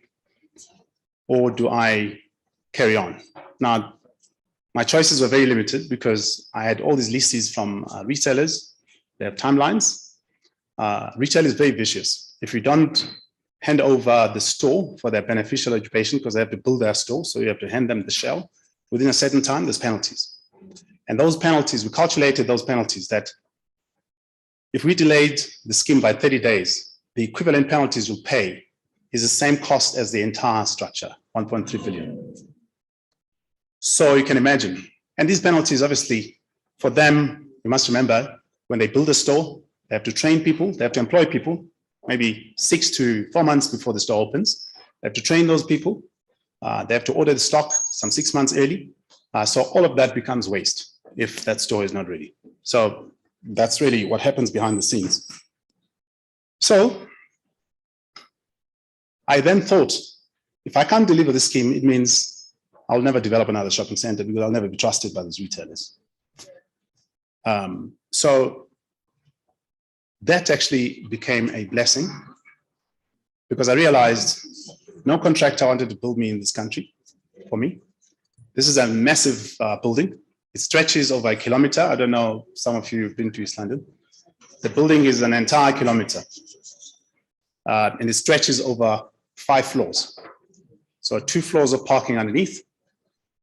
or do I carry on? Now, my choices were very limited because I had all these leases from retailers. They have timelines. Retail is very vicious. If you don't hand over the store for their beneficial occupation, because they have to build their store, so you have to hand them the shell, within a certain time, there's penalties. And those penalties, we calculated those penalties that if we delayed the scheme by 30 days, the equivalent penalties we'll pay is the same cost as the entire structure, 1.3 billion. So you can imagine. And these penalties, obviously, for them, you must remember, when they build a store, they have to train people, they have to employ people, maybe 6 to 4 months before the store opens. They have to train those people. They have to order the stock some 6 months early. So all of that becomes waste if that store is not ready. So that's really what happens behind the scenes. So I then thought, if I can't deliver the scheme, it means I'll never develop another shopping center because I'll never be trusted by these retailers. So that actually became a blessing because I realized no contractor wanted to build me in this country for me. This is a massive building. It stretches over 1 kilometer. I don't know, some of you have been to East London. The building is an entire kilometer. And it stretches over 5 floors. So 2 floors of parking underneath,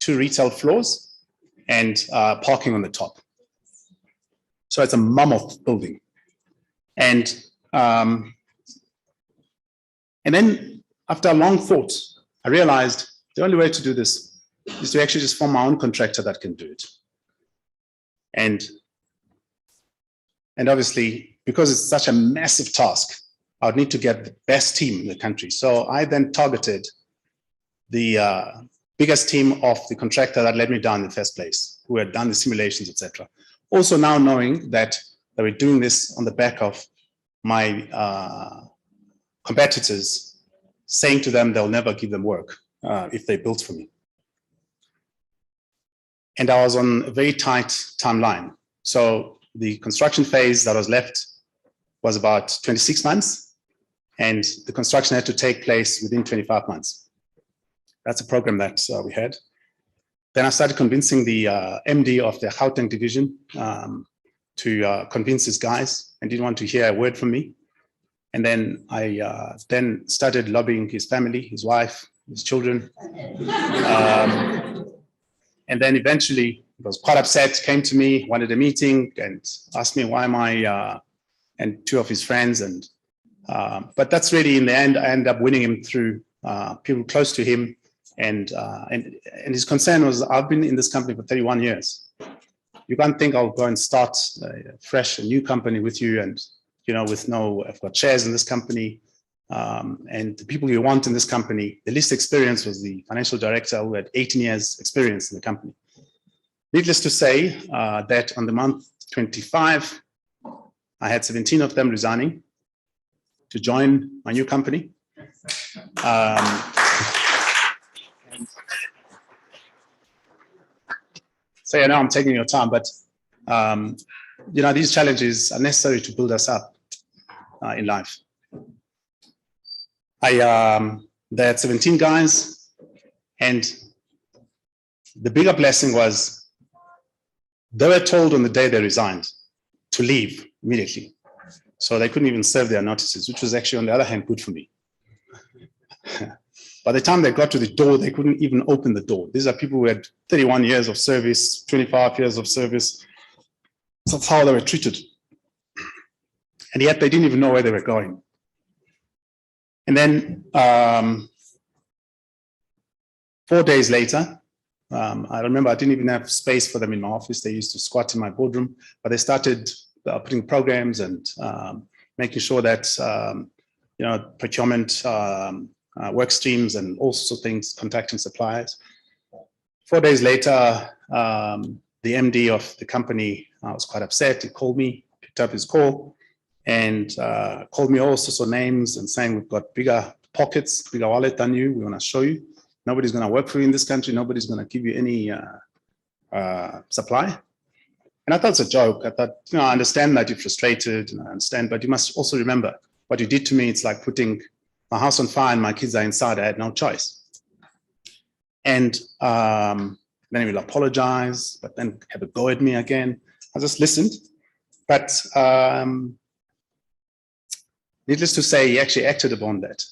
2 retail floors, and parking on the top. So it's a mammoth building. And then after a long thought, I realized the only way to do this is to actually just form my own contractor that can do it. And obviously, because it's such a massive task, I would need to get the best team in the country. So I then targeted the biggest team of the contractor that let me down in the first place, who had done the simulations, etc. Also now knowing that we're doing this on the back of my competitors, saying to them they'll never give them work if they build for me. And I was on a very tight timeline. So the construction phase that was left was about 26 months, and the construction had to take place within 25 months. That's a program that we had. Then I started convincing the MD of the Gauteng division to convince his guys and didn't want to hear a word from me. And then I then started lobbying his family, his wife, his children. And then eventually he was quite upset, came to me, wanted a meeting and asked me why am I, and 2 of his friends. And but that's really, in the end, I ended up winning him through people close to him. And his concern was, I've been in this company for 31 years. You can't think I'll go and start a new company with you, and with I've got shares in this company, and the people you want in this company. The least experience was the financial director, who had 18 years experience in the company. Needless to say, that on the month 25, I had 17 of them resigning to join my new company. So I know I'm taking your time, but these challenges are necessary to build us up in life. They had 17 guys, and the bigger blessing was they were told on the day they resigned to leave immediately. So they couldn't even serve their notices, which was actually, on the other hand, good for me. By the time they got to the door, they couldn't even open the door. These are people who had 31 years of service, 25 years of service. So that's how they were treated. And yet they didn't even know where they were going. And then 4 days later, I remember I didn't even have space for them in my office. They used to squat in my boardroom, but they started putting programs and making sure that, procurement work streams and all sorts of things, contacting suppliers. 4 days later, the MD of the company was quite upset. He called me, picked up his call, and called me all sorts of names and saying, we've got bigger pockets, bigger wallet than you. We want to show you. Nobody's going to work for you in this country. Nobody's going to give you any supply. And I thought it's a joke. I thought, I understand that you're frustrated, and I understand, but you must also remember what you did to me. It's like putting my house on fire and my kids are inside. I had no choice. And then he will apologize, but then have a go at me again. I just listened. But needless to say, he actually acted upon that.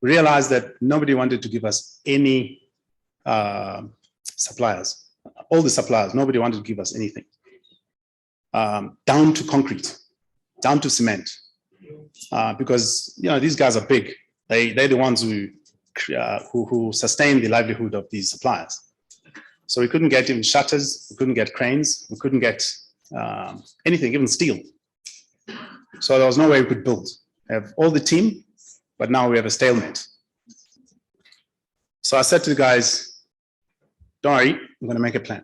Realized that nobody wanted to give us any suppliers. All the suppliers, nobody wanted to give us anything. Down to concrete, down to cement. Because these guys are big. They're the ones who sustain the livelihood of these suppliers. So we couldn't get even shutters, we couldn't get cranes, we couldn't get anything, even steel. So there was no way we could build. We have all the team, but now we have a stalemate. So I said to the guys, don't worry, I'm going to make a plan.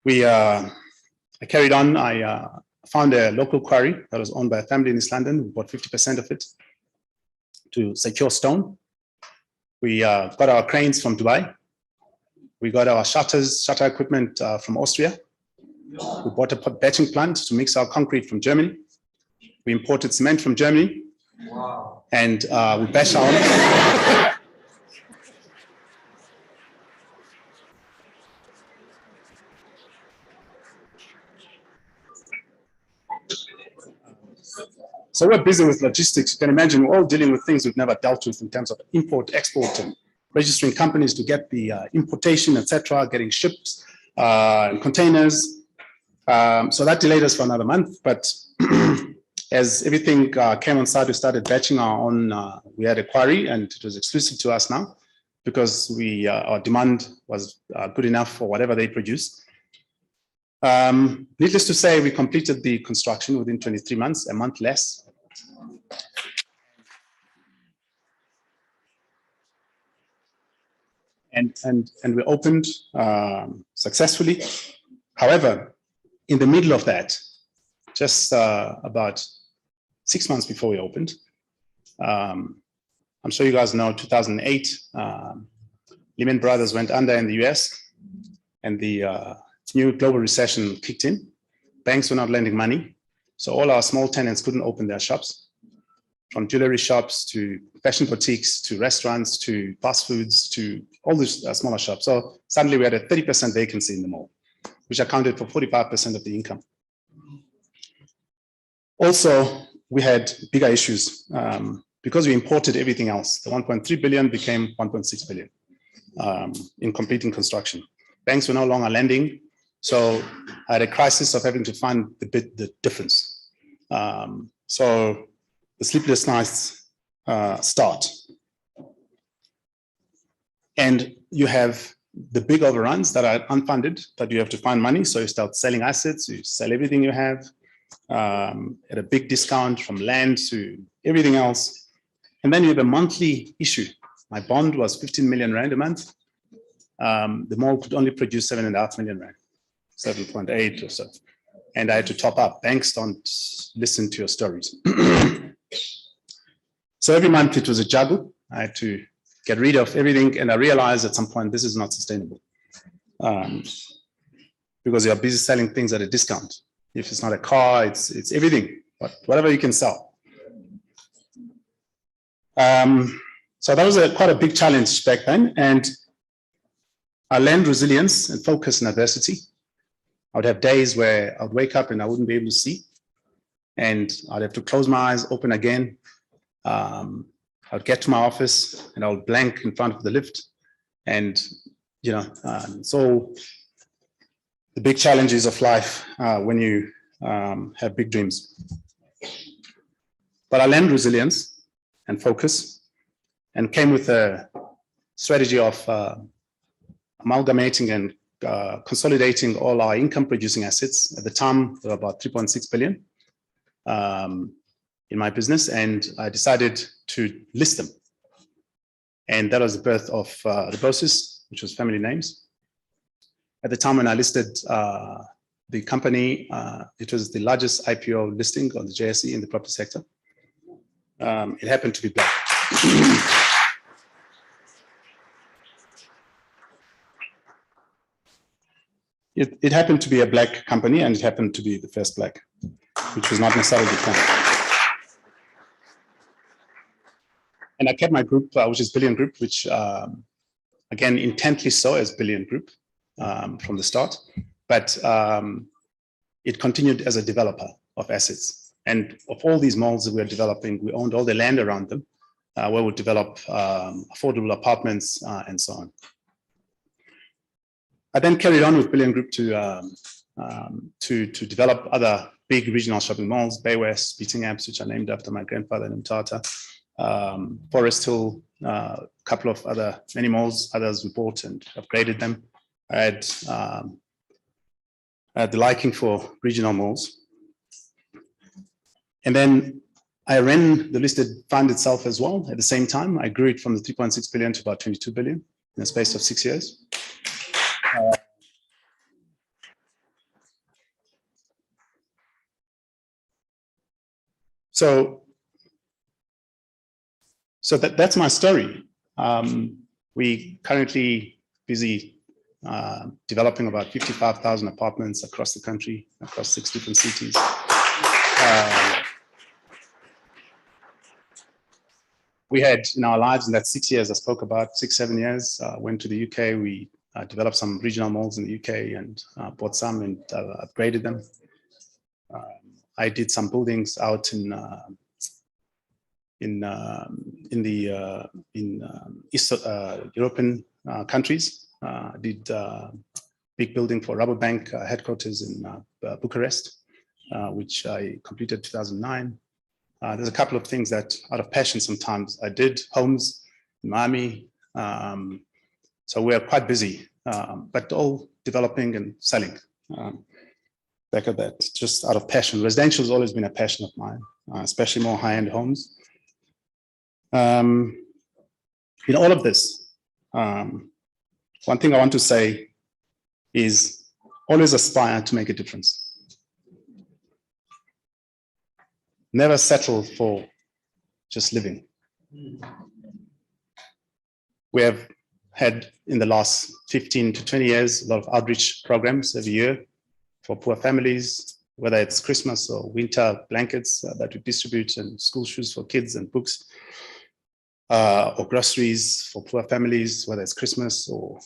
I carried on. I found a local quarry that was owned by a family in East London. We bought 50% of it to secure stone. We got our cranes from Dubai. We got our shutter equipment from Austria. We bought a batching plant to mix our concrete from Germany. We imported cement from Germany. Wow. And we bashed our own. So we're busy with logistics. You can imagine we're all dealing with things we've never dealt with in terms of import, export, and registering companies to get the importation, etc., getting ships and containers. So that delayed us for another month. But as everything came on site, we started batching our own. We had a quarry, and it was exclusive to us now because our demand was good enough for whatever they produced. Needless to say, we completed the construction within 23 months, a month less. And we opened successfully. However, in the middle of that, just about 6 months before we opened, I'm sure you guys know, 2008, Lehman Brothers went under in the US, and the new global recession kicked in. Banks were not lending money, so all our small tenants couldn't open their shops, from jewelry shops to fashion boutiques to restaurants to fast foods to all these smaller shops. So suddenly we had a 30% vacancy in the mall, which accounted for 45% of the income. Also, we had bigger issues because we imported everything else. The 1.3 billion became 1.6 billion in completing construction. Banks were no longer lending, so I had a crisis of having to find the difference. So the sleepless nights start. And you have the big overruns that are unfunded, that you have to find money. So you start selling assets, you sell everything you have at a big discount, from land to everything else. And then you have a monthly issue. My bond was 15 million rand a month. The mall could only produce 7.5 million rand, 7.8 or so. And I had to top up. Banks don't listen to your stories. So every month it was a juggle. I had to get rid of everything. And I realized at some point, this is not sustainable. Because you're busy selling things at a discount. If it's not a car, it's everything, whatever you can sell. So that was quite a big challenge back then. And I learned resilience and focus in adversity. I would have days where I would wake up and I wouldn't be able to see. and I'd have to close my eyes, open again. I'd get to my office and I would blank in front of the lift. And, so the big challenges of life when you have big dreams. But I learned resilience and focus and came with a strategy of amalgamating and consolidating all our income producing assets. At the time, there were about 3.6 billion in my business, and I decided to list them. And that was the birth of the process, which was family names. At the time when I listed the company, it was the largest IPO listing on the JSE in the property sector. It happened to be black. It happened to be a black company, and it happened to be the first black, which was not necessarily the plan. And I kept my group, which is Billion Group, which again, intently so as Billion Group from the start, but it continued as a developer of assets. And of all these malls that we are developing, we owned all the land around them, where we develop affordable apartments and so on. I then carried on with Billion Group to develop other big regional shopping malls, Bay West, Beating Apps, which are named after my grandfather in Mthatha, Forest Hill, a couple of many malls, others we bought and upgraded them. I had the liking for regional malls. And then I ran the listed fund itself as well. At the same time, I grew it from the 3.6 billion to about 22 billion in a space of 6 years. So that's my story. We currently busy developing about 55,000 apartments across the country, across 6 different cities. We had in our lives in that 6 years I spoke about, 6, 7 years, went to the UK. We developed some regional malls in the UK and bought some and upgraded them. I did some buildings out in East European countries. I did big building for Rabobank headquarters in Bucharest, which I completed 2009. There's a couple of things that out of passion sometimes I did, homes in Miami. So we are quite busy, but all developing and selling. Back at that, just out of passion. Residential has always been a passion of mine, especially more high-end homes. In all of this, one thing I want to say is always aspire to make a difference. Never settle for just living. We have had in the last 15 to 20 years, a lot of outreach programs every year for poor families, whether it's Christmas or winter blankets that we distribute and school shoes for kids and books, or groceries for poor families, whether it's Christmas or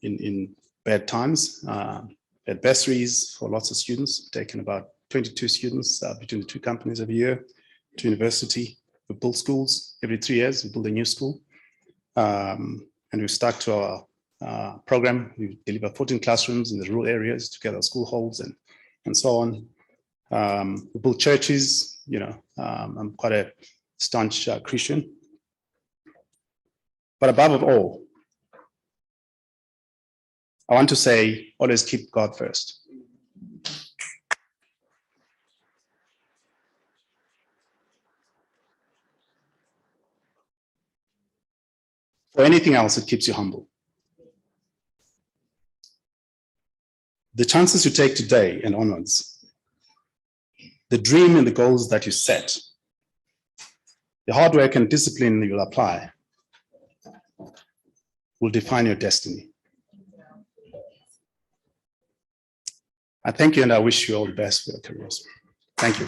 in bad times. At bursaries for lots of students, taken about 22 students between the two companies every year to university. We build schools every 3 years, we build a new school. And we stuck to our program. We deliver 14 classrooms in the rural areas together, school halls and so on. We build churches, I'm quite a staunch Christian. But above all, I want to say, always keep God first. For anything else, it keeps you humble. The chances you take today and onwards, the dream and the goals that you set, the hard work and discipline you'll apply will define your destiny. I thank you and I wish you all the best for your careers. Thank you.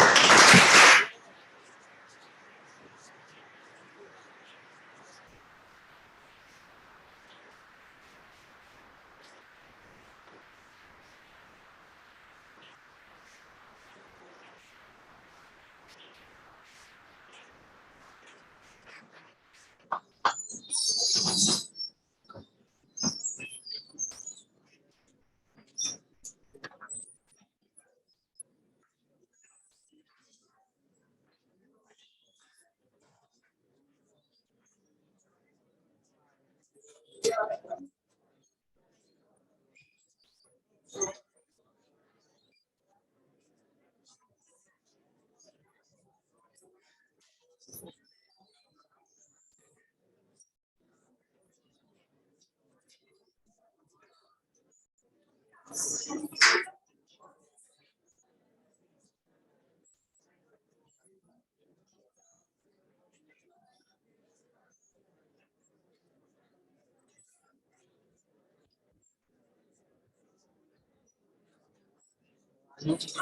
There's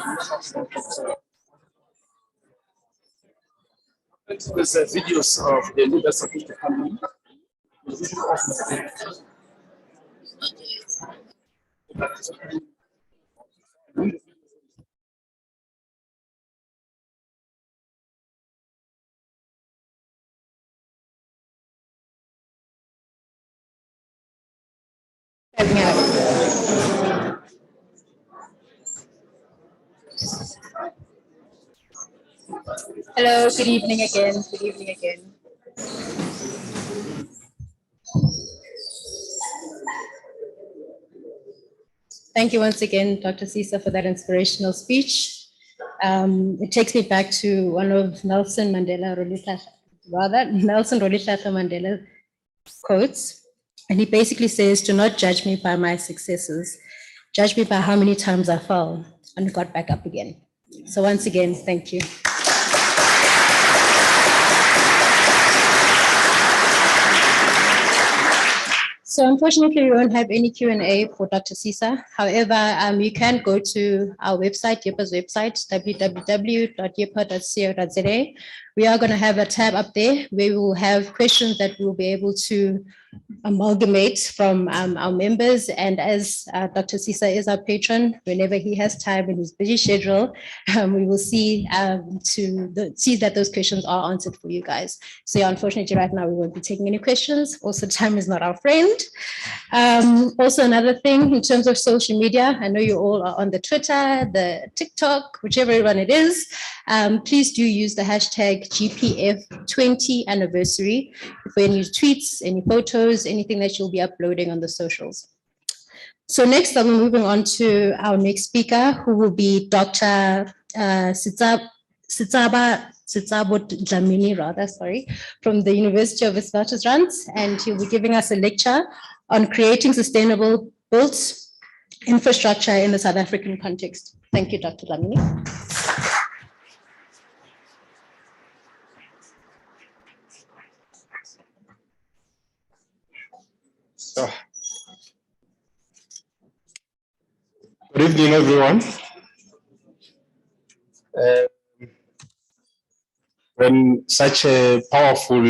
videos of the leaders of the family. Hello, good evening again. Good evening again. Thank you once again, Dr. Sisa, for that inspirational speech. It takes me back to one of Nelson Rolihlahla Mandela's quotes. And he basically says, "Do not judge me by my successes. Judge me by how many times I fell and got back up again." So once again, thank you. So unfortunately, we won't have any Q&A for Dr. Sisa. However, you can go to our website, YEPA's website, www.yepa.co.za. We are going to have a tab up there where we will have questions that we'll be able to amalgamate from our members. And as Dr. Sisa is our patron, whenever he has time in his busy schedule, we will see that those questions are answered for you guys. So yeah, unfortunately, right now we won't be taking any questions. Also, time is not our friend. Also, another thing in terms of social media, I know you all are on the Twitter, the TikTok, whichever one it is. Please do use the hashtag GPF20 anniversary for any tweets, any photos, anything that you'll be uploading on the socials. So next, I'll be moving on to our next speaker, who will be Dr. Sitsabo Dlamini, from the University of Witwatersrand, and he'll be giving us a lecture on creating sustainable built infrastructure in the South African context. Thank you, Dr. Dlamini. Good evening, everyone. When such a powerful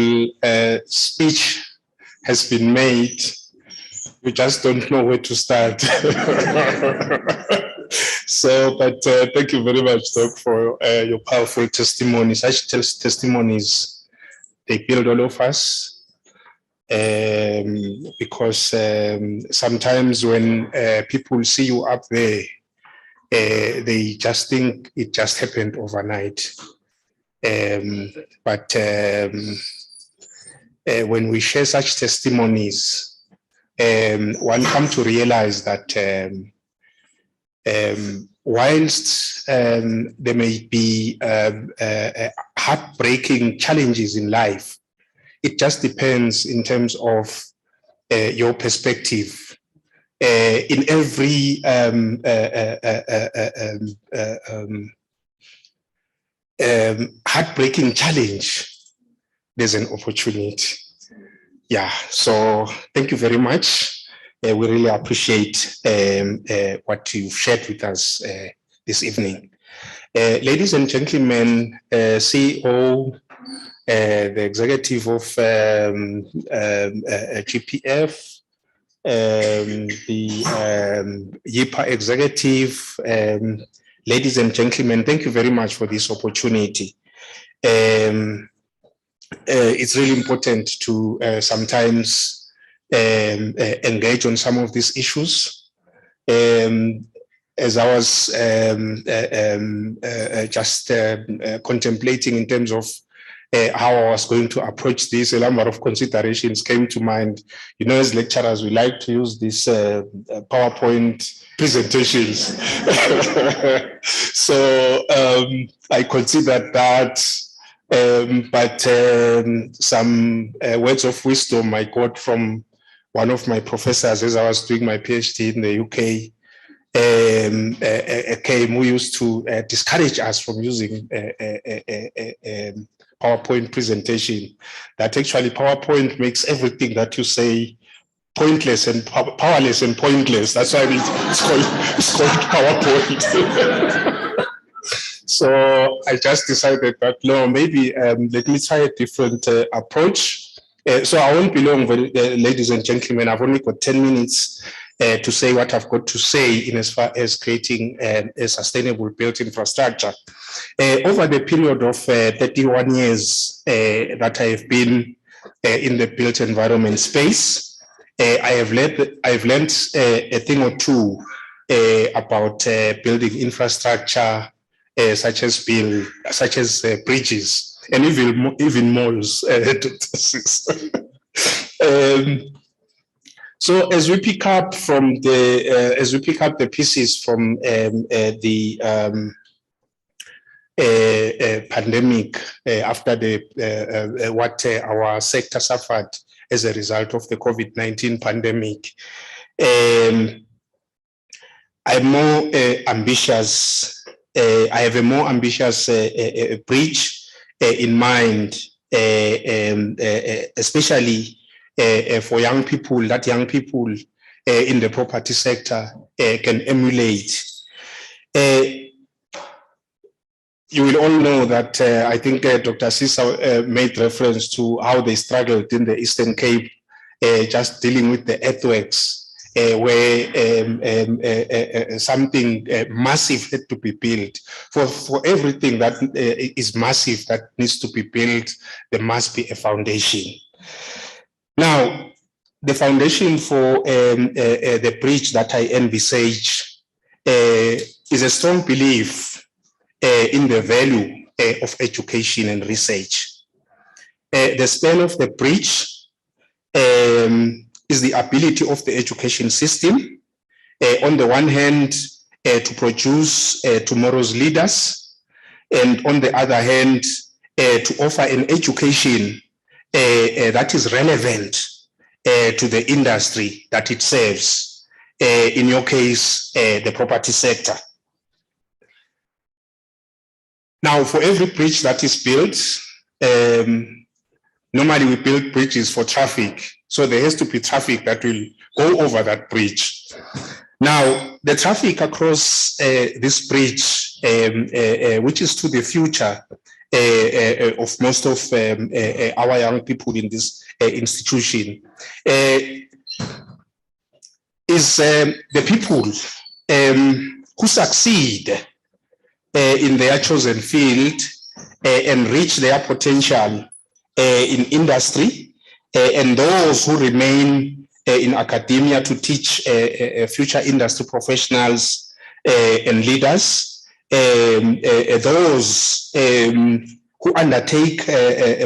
speech has been made, you just don't know where to start. But thank you very much, Doc, for your powerful testimony. Such testimonies, they build all of us. Because sometimes when people see you up there, they just think it just happened overnight. But when we share such testimonies, one comes to realize that whilst there may be heartbreaking challenges in life, it just depends in terms of your perspective. In every heartbreaking challenge, there's an opportunity. Yeah, so thank you very much. We really appreciate what you've shared with us this evening. Ladies and gentlemen, CEO, the executive of GPF, the YEPA executive, ladies and gentlemen, thank you very much for this opportunity. It's really important to sometimes engage on some of these issues. As I was just contemplating in terms of how I was going to approach this, a number of considerations came to mind. You know, as lecturers, we like to use these PowerPoint presentations. So I considered that, but some words of wisdom I got from one of my professors as I was doing my PhD in the UK, who used to discourage us from using PowerPoint presentation, that actually PowerPoint makes everything that you say pointless and powerless and pointless. That's why it's called PowerPoint. So I just decided that no, maybe let me try a different approach. So I won't be long, ladies and gentlemen. I've only got 10 minutes to say what I've got to say in as far as creating a sustainable built infrastructure. Over the period of 31 years that I have been in the built environment space, I've learned a thing or two about building infrastructure, such as bridges and even malls. So as we pick up the pieces from the pandemic, after the what our sector suffered as a result of the COVID-19 pandemic, I'm more ambitious. I have a more ambitious bridge in mind, especially for young people, that young people in the property sector can emulate. You will all know that I think Dr. Sisa made reference to how they struggled in the Eastern Cape, just dealing with the earthworks, where something massive had to be built. For everything that is massive that needs to be built, there must be a foundation. Now, the foundation for the bridge that I envisage is a strong belief in the value of education and research. The span of the bridge is the ability of the education system, on the one hand, to produce tomorrow's leaders, and on the other hand, to offer an education that is relevant to the industry that it serves, in your case, the property sector. Now, for every bridge that is built, normally we build bridges for traffic. So there has to be traffic that will go over that bridge. Now, the traffic across this bridge, which is to the future of most of our young people in this institution, is the people who succeed in their chosen field and reach their potential in industry, and those who remain in academia to teach future industry professionals and leaders, those who undertake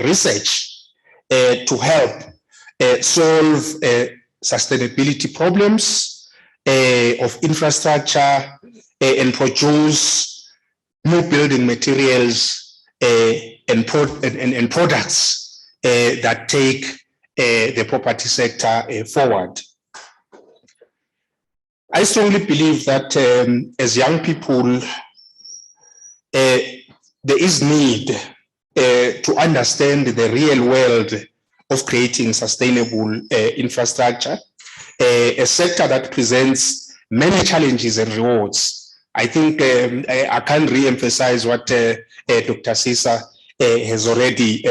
research to help solve sustainability problems of infrastructure and produce new building materials and products that take the property sector forward. I strongly believe that as young people, there is need to understand the real world of creating sustainable infrastructure, a sector that presents many challenges and rewards. I think I can't re-emphasize what Dr. Sisa has already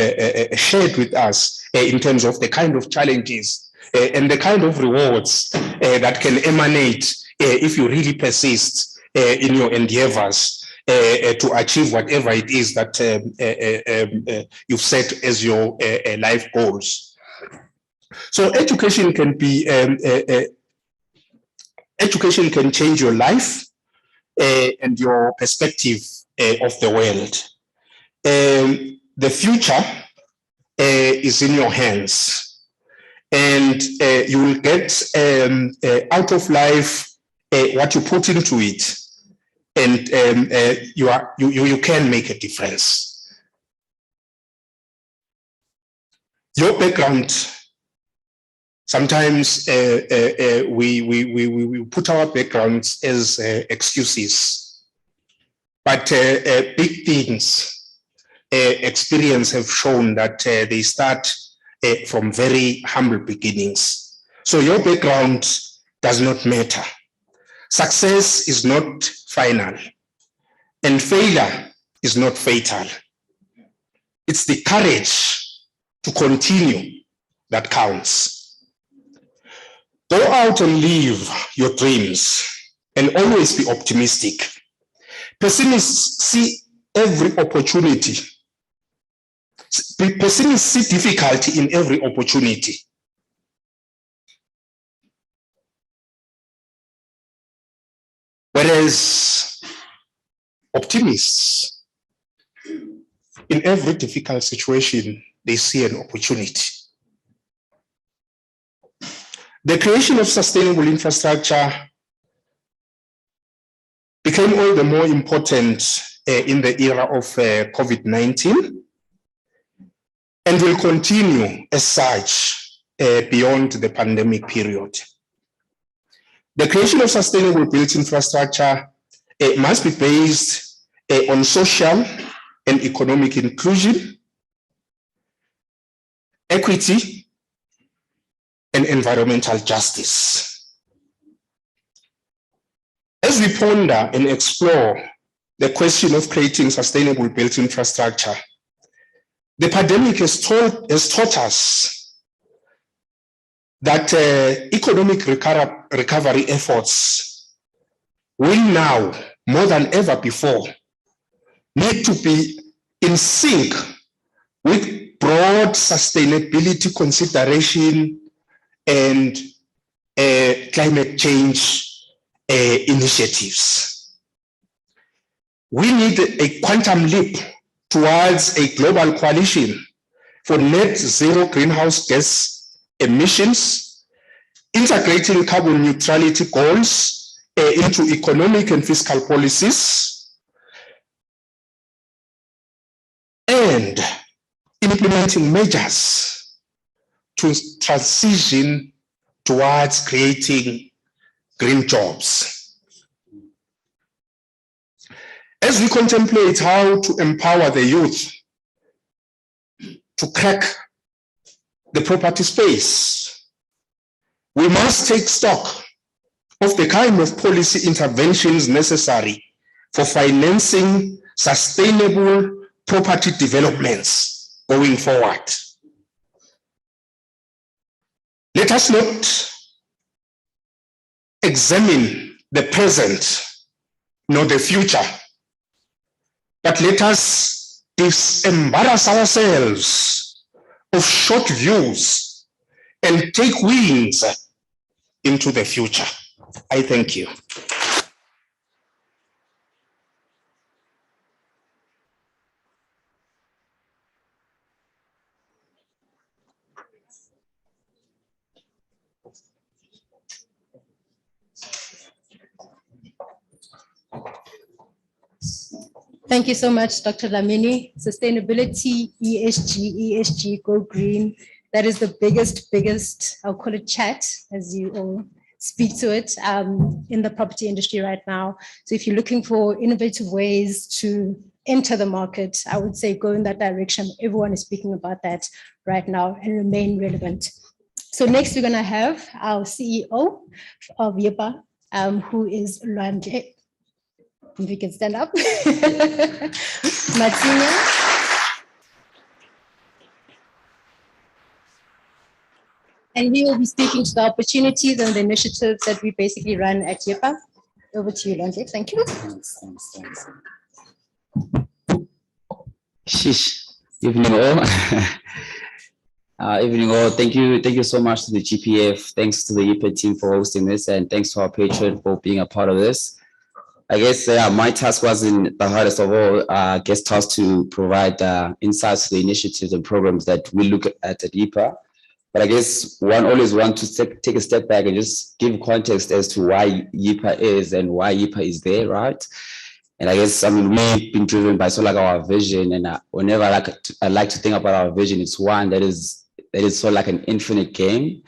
shared with us in terms of the kind of challenges and the kind of rewards that can emanate if you really persist in your endeavors to achieve whatever it is that you've set as your life goals. So education can be, education can change your life and your perspective of the world. The future is in your hands, and you will get out of life what you put into it, and you can make a difference. Your background, sometimes we put our backgrounds as excuses, but big things, experience have shown that they start from very humble beginnings. So your background does not matter. Success is not final, and failure is not fatal. It's the courage to continue that counts. Go out and live your dreams and always be optimistic. Pessimists see every opportunity. Pessimists see difficulty in every opportunity. Whereas optimists, in every difficult situation, they see an opportunity. The creation of sustainable infrastructure became all the more important in the era of COVID-19 and will continue as such beyond the pandemic period. The creation of sustainable built infrastructure must be based on social and economic inclusion, equity, and environmental justice. As we ponder and explore the question of creating sustainable built infrastructure, the pandemic has taught us that economic recovery efforts will now, more than ever before, need to be in sync with broad sustainability consideration and climate change initiatives. We need a quantum leap towards a global coalition for net zero greenhouse gas emissions, integrating carbon neutrality goals into economic and fiscal policies, and implementing measures to transition towards creating green jobs. As we contemplate how to empower the youth to crack the property space, we must take stock of the kind of policy interventions necessary for financing sustainable property developments going forward. Let us not examine the present nor the future, but let us disembarrass ourselves of short views and take wings into the future. I thank you. Thank you so much, Dr. Lamini. Sustainability, ESG, go green. That is the biggest, I'll call it chat, as you all speak to it, in the property industry right now. So if you're looking for innovative ways to enter the market, I would say go in that direction. Everyone is speaking about that right now and remain relevant. So next we're gonna have our CEO of YEPA, who is Lwandle. If you can stand up. Martina. And he will be speaking to the opportunities and the initiatives that we basically run at YEPA. Over to you, Lwandle. Thank you. Thanks. Sheesh. Evening all. Evening all. Thank you so much to the GPF. Thanks to the YEPA team for hosting this, and thanks to our patron for being a part of this. I guess my task wasn't the hardest of all. I guess tasked to provide insights to the initiatives and programs that we look at YEPA. But I guess one always wants to take a step back and just give context as to why YEPA is and why YEPA is there, right? And I guess, I mean, we've been driven by sort of like our vision, and whenever I like to think about our vision, it's one that is sort of like an infinite game.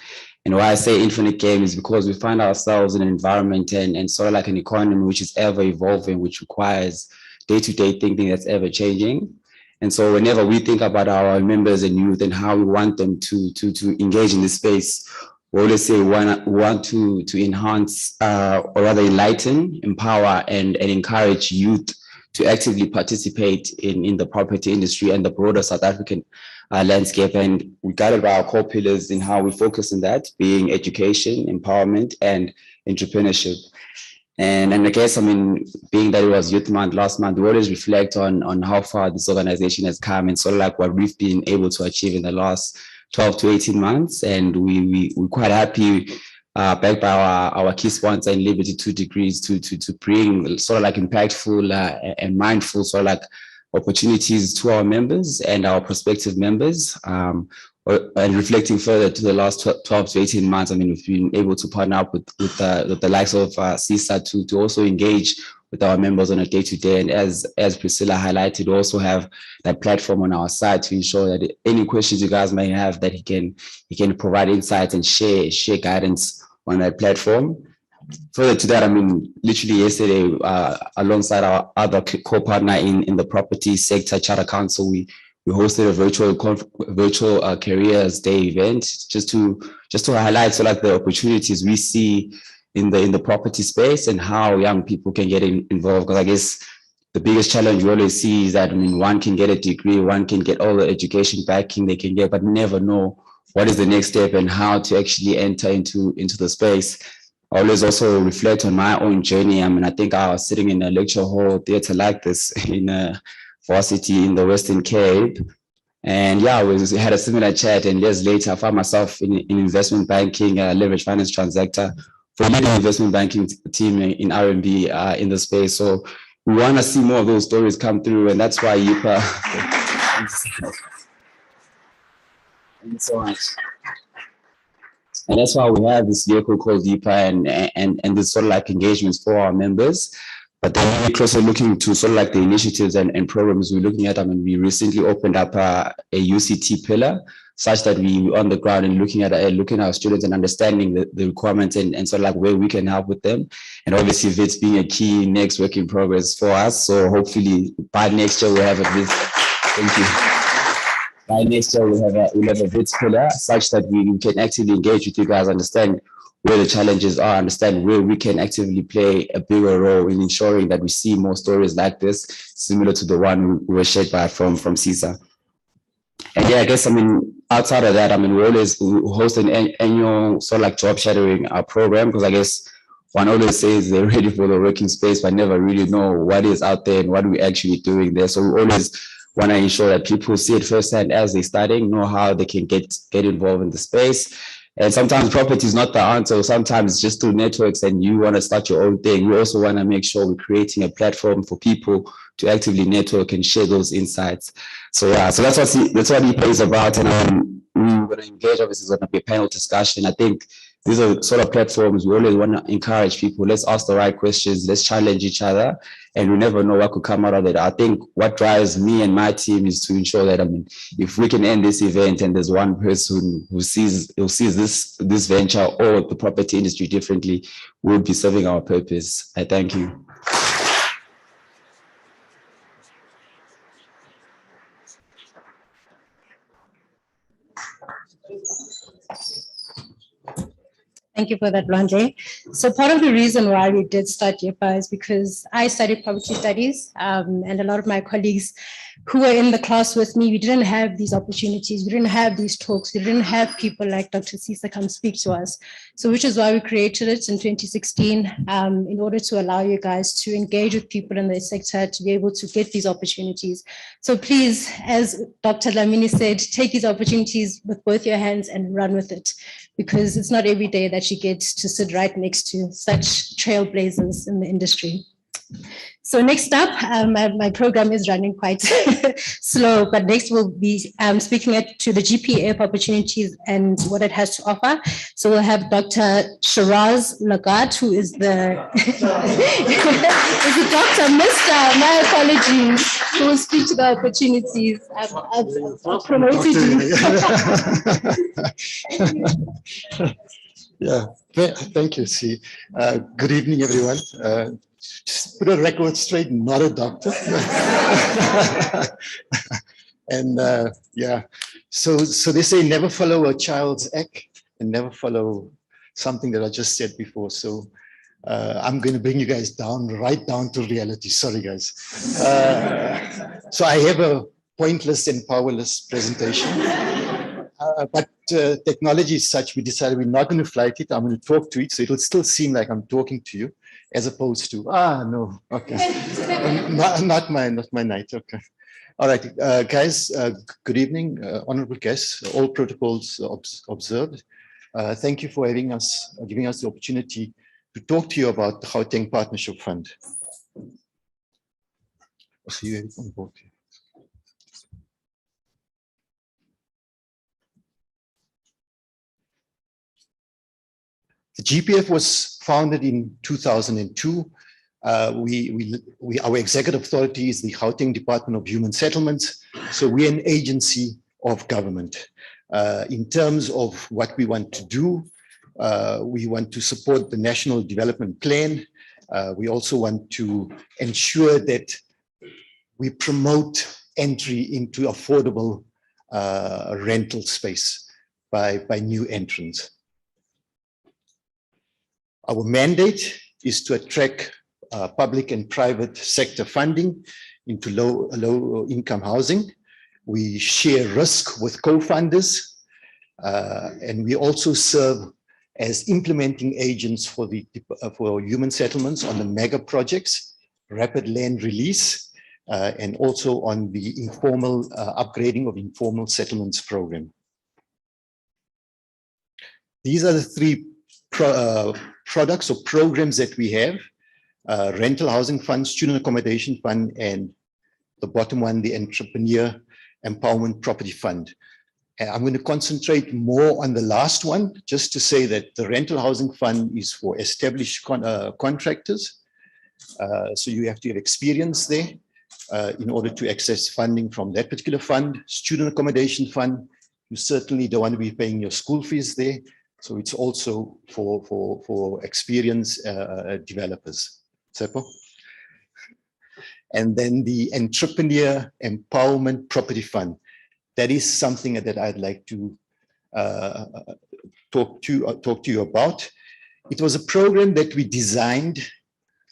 And why I say infinite game is because we find ourselves in an environment and sort of like an economy which is ever evolving, which requires day-to-day thinking that's ever changing. And so whenever we think about our members and youth and how we want them to engage in this space, we always say we want to enhance or rather enlighten, empower, and encourage youth to actively participate in the property industry and the broader South African landscape. And we guided by our core pillars in how we focus on that, being education, empowerment, and entrepreneurship. And I guess, I mean, being that it was Youth Month last month, we always reflect on how far this organization has come and sort of like what we've been able to achieve in the last 12 to 18 months. And we're quite happy, backed by our key sponsor in Liberty 2 Degrees to bring sort of like impactful and mindful sort of like opportunities to our members and our prospective members. And reflecting further to the last 12 to 18 months, I mean, we've been able to partner up with the likes of Sisa to also engage with our members on a day-to-day. And as Priscilla highlighted, we also have that platform on our side to ensure that any questions you guys may have, that he can provide insights and share guidance on that platform. Further to that, I mean, literally yesterday, alongside our other co-partner in the property sector, Charter Council, we hosted a virtual careers day event just to highlight so like the opportunities we see in the property space and how young people can get involved. Because I guess the biggest challenge we always see is that, I mean, one can get a degree, one can get all the education backing they can get, but never know what is the next step and how to actually enter into the space. I always also reflect on my own journey. I mean, I think I was sitting in a lecture hall theater like this in a varsity in the Western Cape. And yeah, we had a similar chat, and years later, I found myself in investment banking, leverage finance transactor for a leading investment banking team in RMB in the space. So we want to see more of those stories come through, and that's why YIPA. Thank you so much. And that's why we have this vehicle called YIPA and this sort of like engagements for our members. But then we're closer looking to sort of like the initiatives and programs we're looking at. I mean, we recently opened up a UCT pillar such that we on the ground and looking at our students and understanding the requirements and sort of like where we can help with them. And obviously VITS being a key next work in progress for us. So hopefully by next year we'll have a VITS. Thank you. By next year we'll have a VITS pillar such that we can actively engage with you guys, understand where the challenges are, understand where we can actively play a bigger role in ensuring that we see more stories like this, similar to the one we were shared by from Sisa. And yeah, I guess, I mean, outside of that, I mean, we host an annual sort of like job shadowing program, because I guess one always says they're ready for the working space, but never really know what is out there and what we're actually doing there. So we always want to ensure that people see it firsthand as they're studying, know how they can get involved in the space. And sometimes property is not the answer. Sometimes it's just through networks and you want to start your own thing. We also want to make sure we're creating a platform for people to actively network and share those insights. So yeah, so that's what YIPA is about. And we're going to engage, obviously, it's going to be a panel discussion. I think these are sort of platforms we always want to encourage people. Let's ask the right questions. Let's challenge each other. And we never know what could come out of it. I think what drives me and my team is to ensure that, I mean, if we can end this event and there's one person who sees this venture or the property industry differently, we'll be serving our purpose. I thank you. Thank you for that, Blonde. So part of the reason why we did start YIPA is because I studied property studies, and a lot of my colleagues who were in the class with me, we didn't have these opportunities. We didn't have these talks. We didn't have people like Dr. Sisa come speak to us. So which is why we created it in 2016, in order to allow you guys to engage with people in the sector, to be able to get these opportunities. So please, as Dr. Lamini said, take these opportunities with both your hands and run with it, because it's not every day that you get to sit right next to such trailblazers in the industry. So next up, my program is running quite slow, but next we'll be speaking to the GPF opportunities and what it has to offer. So we'll have Dr. Shiraz Lagat, who is the, is the Dr. Mr. My apologies, who will speak to the opportunities. I've promoted you. Yeah, thank you, C. Good evening, everyone. Just put a record straight, not a doctor. And yeah, so they say never follow a child's act and never follow something that I just said before. So I'm going to bring you guys down, right down to reality. Sorry, guys. So I have a pointless and powerless presentation. But technology is such, we decided we're not going to flight it. I'm going to talk to it. So it'll still seem like I'm talking to you as opposed to, no, okay. not my night, okay. All right, guys, good evening, honorable guests, all protocols observed. Thank you for giving us the opportunity to talk to you about the Gauteng Partnership Fund. I'll see you on board. The GPF was founded in 2002. Our executive authority is the Gauteng Department of Human Settlements. So we're an agency of government. In terms of what we want to do, we want to support the National Development Plan. We also want to ensure that we promote entry into affordable rental space by new entrants. Our mandate is to attract public and private sector funding into low income housing. We share risk with co-funders, and we also serve as implementing agents for human settlements on the mega projects, rapid land release, and also on the informal upgrading of informal settlements program. These are the three products or programs that we have: rental housing fund, student accommodation fund, and the bottom one, the entrepreneur empowerment property fund. I'm going to concentrate more on the last one, just to say that the rental housing fund is for established contractors. So you have to have experience there in order to access funding from that particular fund. Student accommodation fund, you certainly don't want to be paying your school fees there. So it's also for experienced developers. Seppo? And then the Entrepreneur Empowerment Property Fund. That is something that I'd like to talk to you about. It was a program that we designed,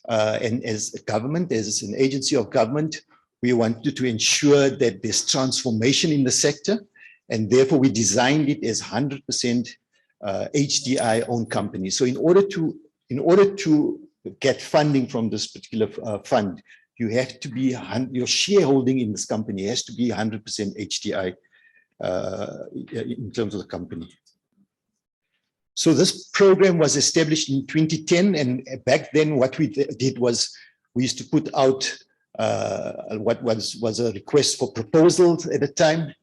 and as a government, as an agency of government, we wanted to ensure that there's transformation in the sector, and therefore we designed it as 100% HDI owned company. So in order to get funding from this particular fund, you have to be, your shareholding in this company has to be 100% HDI in terms of the company. So this program was established in 2010, and back then what we did was we used to put out what was a request for proposals at the time.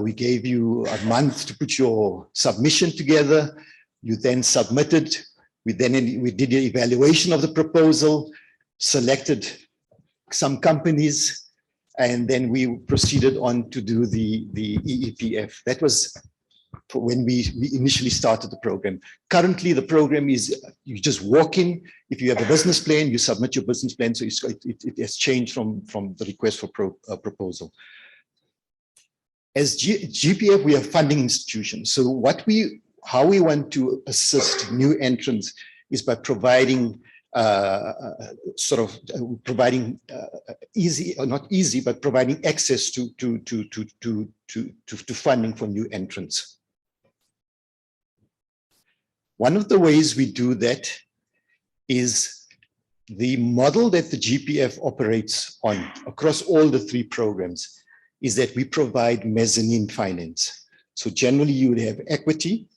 We gave you a month to put your submission together. You then submitted. We did an evaluation of the proposal, selected some companies, and then we proceeded on to do the EEPF. That was when we initially started the program. Currently, the program is you just walk in. If you have a business plan, you submit your business plan. So it has changed from the request for proposal. As GPF, we are funding institutions. So how we want to assist new entrants is by providing easy, or not easy, but providing access to funding for new entrants. One of the ways we do that is the model that the GPF operates on across all the three programs is that we provide mezzanine finance. So generally you would have equity,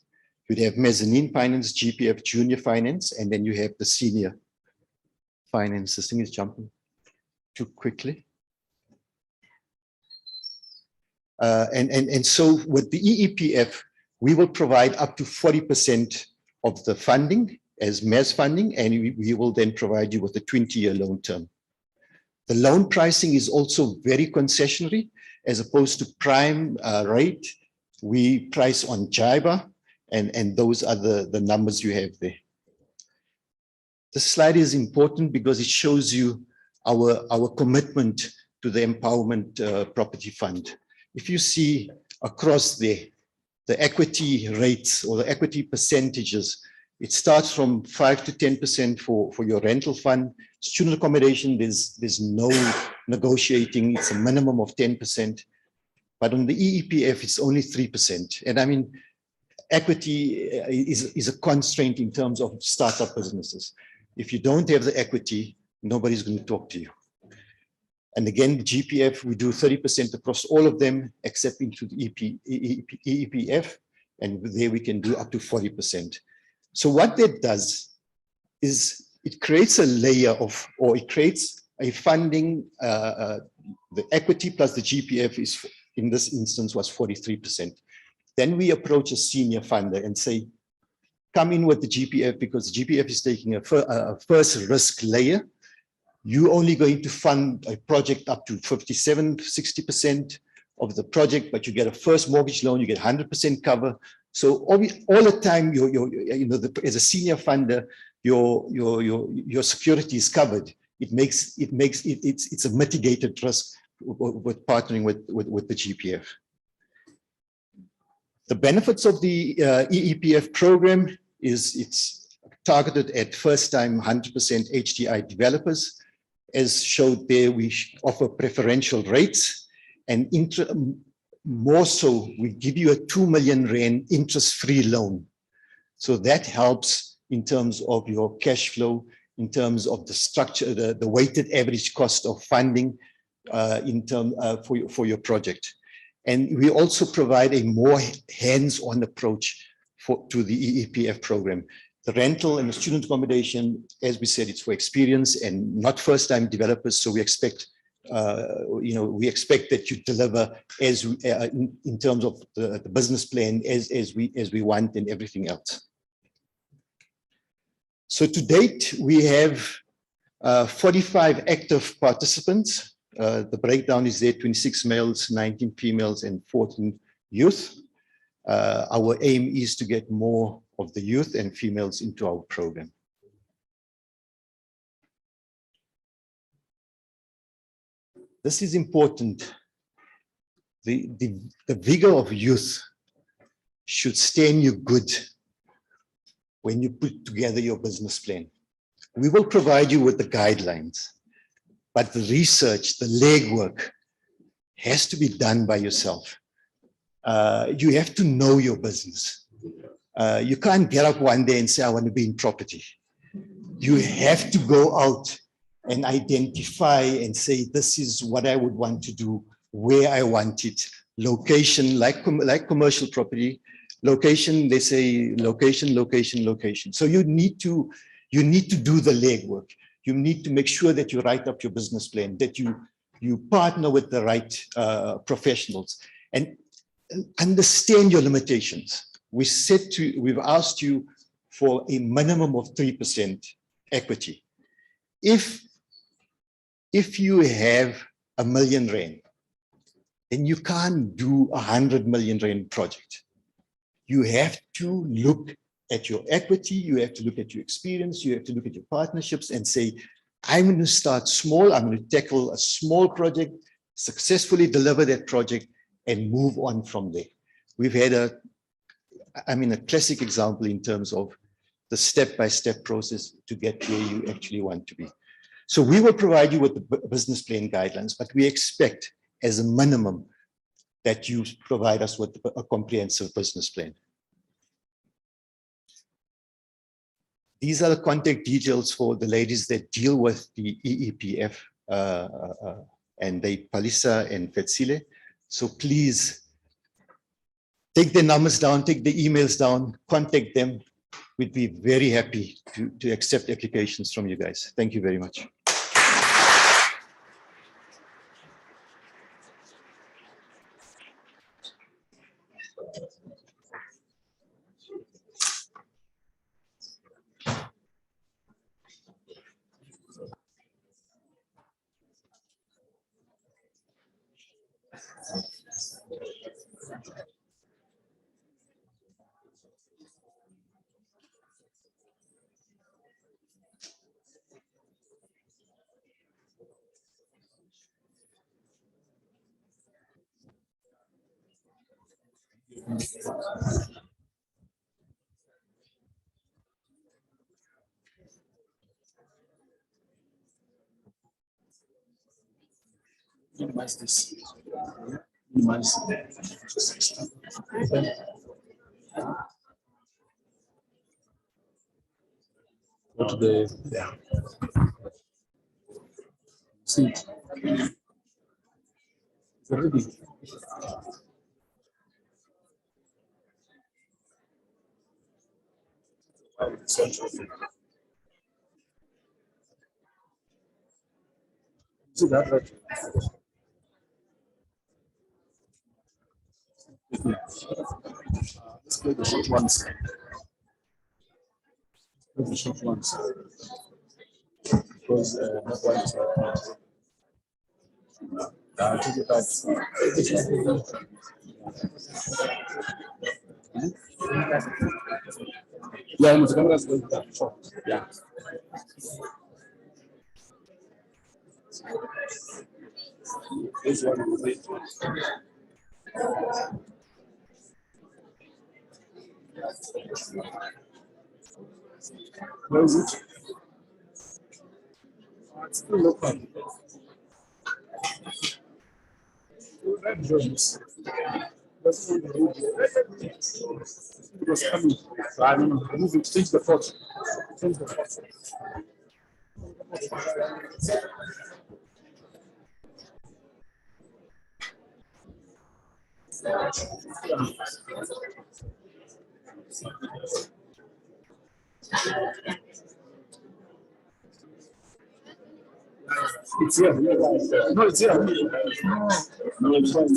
you'd have mezzanine finance, GPF junior finance, and then you have the senior finance. This thing is jumping too quickly. And so with the EEPF, we will provide up to 40% of the funding as MES funding, and we will then provide you with a 20-year loan term. The loan pricing is also very concessionary, as opposed to prime rate. We price on JIBAR, and those are the numbers you have there. This slide is important because it shows you our commitment to the Empowerment Property Fund. If you see across there, the equity rates or the equity percentages It starts from 5 to 10% for your rental fund. Student accommodation, there's no negotiating. It's a minimum of 10%. But on the EEPF, it's only 3%. And I mean, equity is a constraint in terms of startup businesses. If you don't have the equity, nobody's going to talk to you. And again, the GPF, we do 30% across all of them, except into the EEPF, and there we can do up to 40%. So what that does is it creates a layer of, or it creates a funding, the equity plus the GPF is, in this instance, was 43%. Then we approach a senior funder and say, come in with the GPF, because the GPF is taking a first risk layer. You're only going to fund a project up to 57, 60% of the project, but you get a first mortgage loan, you get 100% cover. So all the time, as a senior funder, your security is covered. It's a mitigated risk with partnering with the GPF. The benefits of the EEPF program is it's targeted at first-time 100% HDI developers. As showed there, we offer preferential rates, and more so, we give you a 2 million rand interest-free loan. So that helps in terms of your cash flow, in terms of the structure, the weighted average cost of funding for your project. And we also provide a more hands-on approach to the EEPF program. The rental and the student accommodation, as we said, it's for experience and not first-time developers. So we expect, we expect that you deliver as in terms of the business plan as we want and everything else. So to date, we have 45 active participants. The breakdown is there: 26 males, 19 females, and 14 youth. Our aim is to get more of the youth and females into our program. This is important. The vigor of youth should stand you good when you put together your business plan. We will provide you with the guidelines, but the research, the legwork has to be done by yourself. You have to know your business. You can't get up one day and say, I want to be in property. You have to go out and identify and say, this is what I would want to do, where I want it. Location, like commercial property, location, they say location, location, location. So you need to do the legwork. You need to make sure that you write up your business plan, that you partner with the right professionals, and understand your limitations. We've asked you for a minimum of 3% equity. If you have R1 million, then you can't do 100 million rand project. You have to look at your equity, you have to look at your experience, you have to look at your partnerships and say, I'm going to start small, I'm going to tackle a small project, successfully deliver that project, and move on from there. We've had a classic example in terms of the step-by-step process to get where you actually want to be. So we will provide you with the business plan guidelines, but we expect as a minimum that you provide us with a comprehensive business plan. These are the contact details for the ladies that deal with the EEPF, and they, Palisa and Fetsile. So please take the numbers down, take the emails down, contact them. We'd be very happy to accept applications from you guys. Thank you very much. minimize this. Minimize. Go to the, yeah. See. Already. See that, right? Let's play the short ones. Play the short ones. Because that one is not. Take it out. Yeah, the camera is going to short. Yeah. This one is it. Where is it? It's still local. Red drones. It was coming. I don't know. Move it. Change the port. Change the port. It's here. No, it's here. No, it's fine.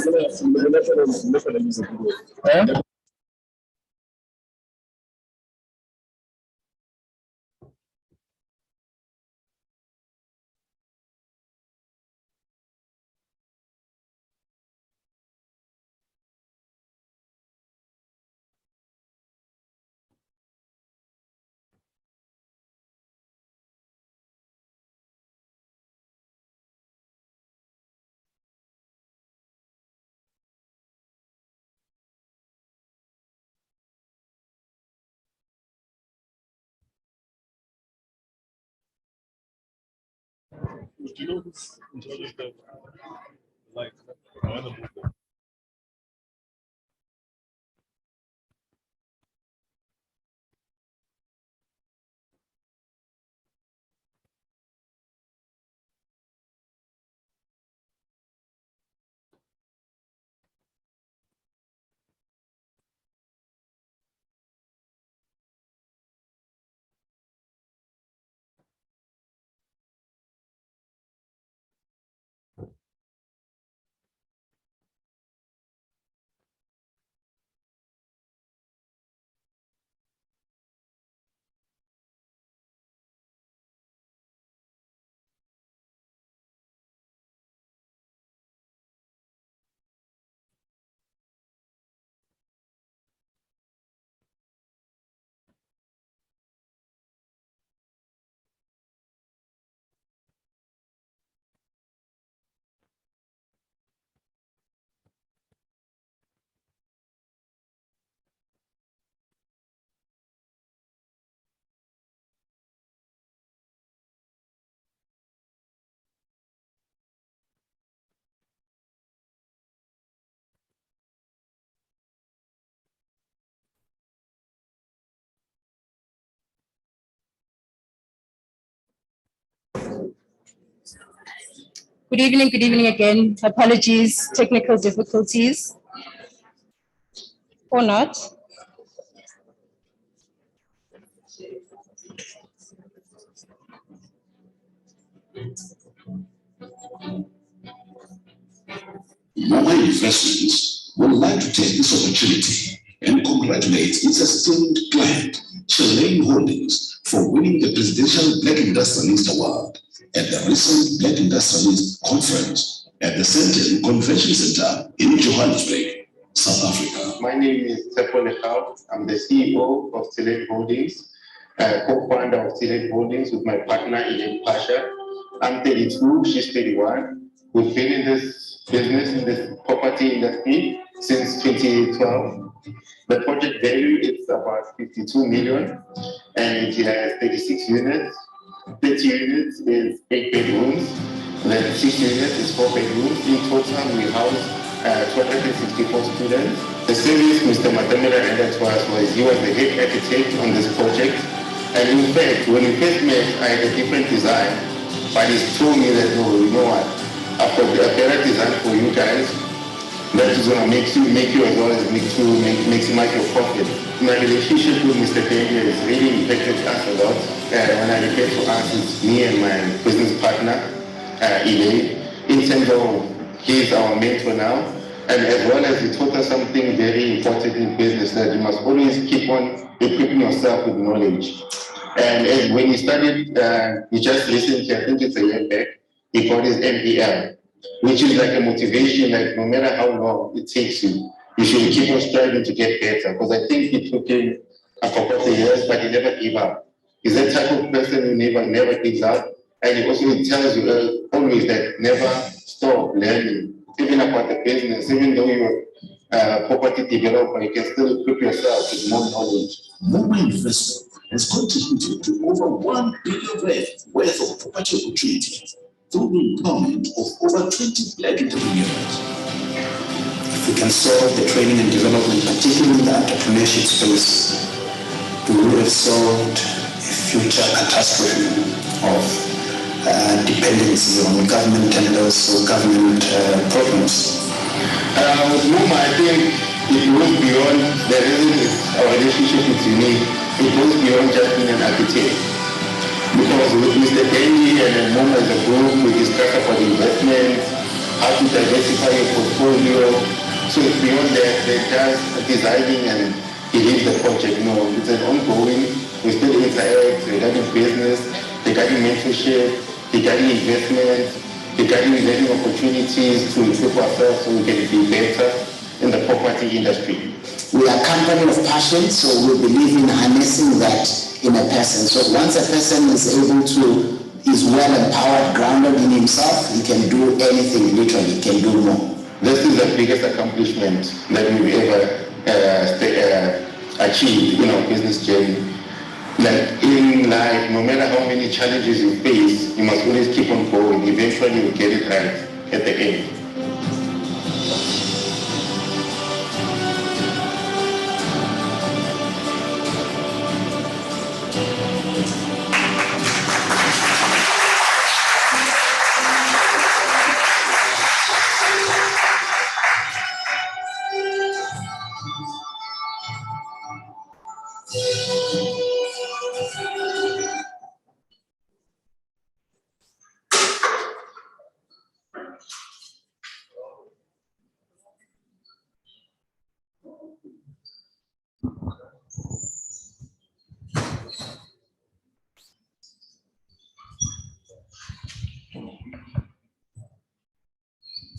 Do you know who's in charge of the, like, Good evening again. Apologies, technical difficulties. Or not. Mobile Investments would like to take this opportunity and congratulate its esteemed client, Chilean Holdings, for winning the Presidential Black Industrialist Award at the recent Black Industrialist Conference at the Central Convention Center in Johannesburg, South Africa. My name is Tefo Lechau. I'm the CEO of Chilean Holdings, co-founder of Chilean Holdings with my partner, Ijin Pasha. I'm 32, she's 31. We've been in this business, in this property industry since 2012. The project value is about 52 million and it has 36 units. 30 units is 8 bedrooms. Then 6 units is 4 bedrooms. In total, we house 264 students. The service Mr. Matamela rendered to us was he was the head architect on this project. And in fact, when we first met, I had a different design, but he told me that, no, you know what, I've got a better design for you guys that is going to make you as well as maximize your profit. My relationship with Mr. Daniel has really impacted us a lot. When I refer to us, it's me and my business partner, Elaine, in terms of he's our mentor now. And as well as he taught us something very important in business, that you must always keep on equipping yourself with knowledge. And as when he started, he just recently, I think it's a year back, he got his MBL, which is like a motivation, like no matter how long it takes you, you should keep on striving to get better. Because I think it took him a couple of years, but he never gave up. He's that type of person who never gives up. And he also tells you always that never stop learning, even about the business, even though you're a property developer, you can still equip yourself with more knowledge. Mobile investment has contributed to over 1 billion worth of property opportunities through the empowerment of over 20 Black entrepreneurs. If we can solve the training and development, particularly in the entrepreneurship space, we would have solved a future catastrophe of dependency on government tenders or government programs. With Numa, I think it goes beyond the reason our relationship is unique. It goes beyond just being an architect. Because with Mr. Denny and Numa as a group, we discuss about investments, how to diversify your portfolio. So it's beyond that, they're just designing and he leads the project. No, it's an ongoing, we still interact regarding business, regarding mentorship, regarding investment, regarding learning opportunities to equip ourselves so we can be better in the property industry. We are a company of passion, so we believe in harnessing that in a person. So once a person is well empowered, grounded in himself, he can do anything, literally, he can do more. This is the biggest accomplishment that we've ever achieved in our business journey. Like in life, no matter how many challenges you face, you must always keep on going. Eventually you'll get it right at the end.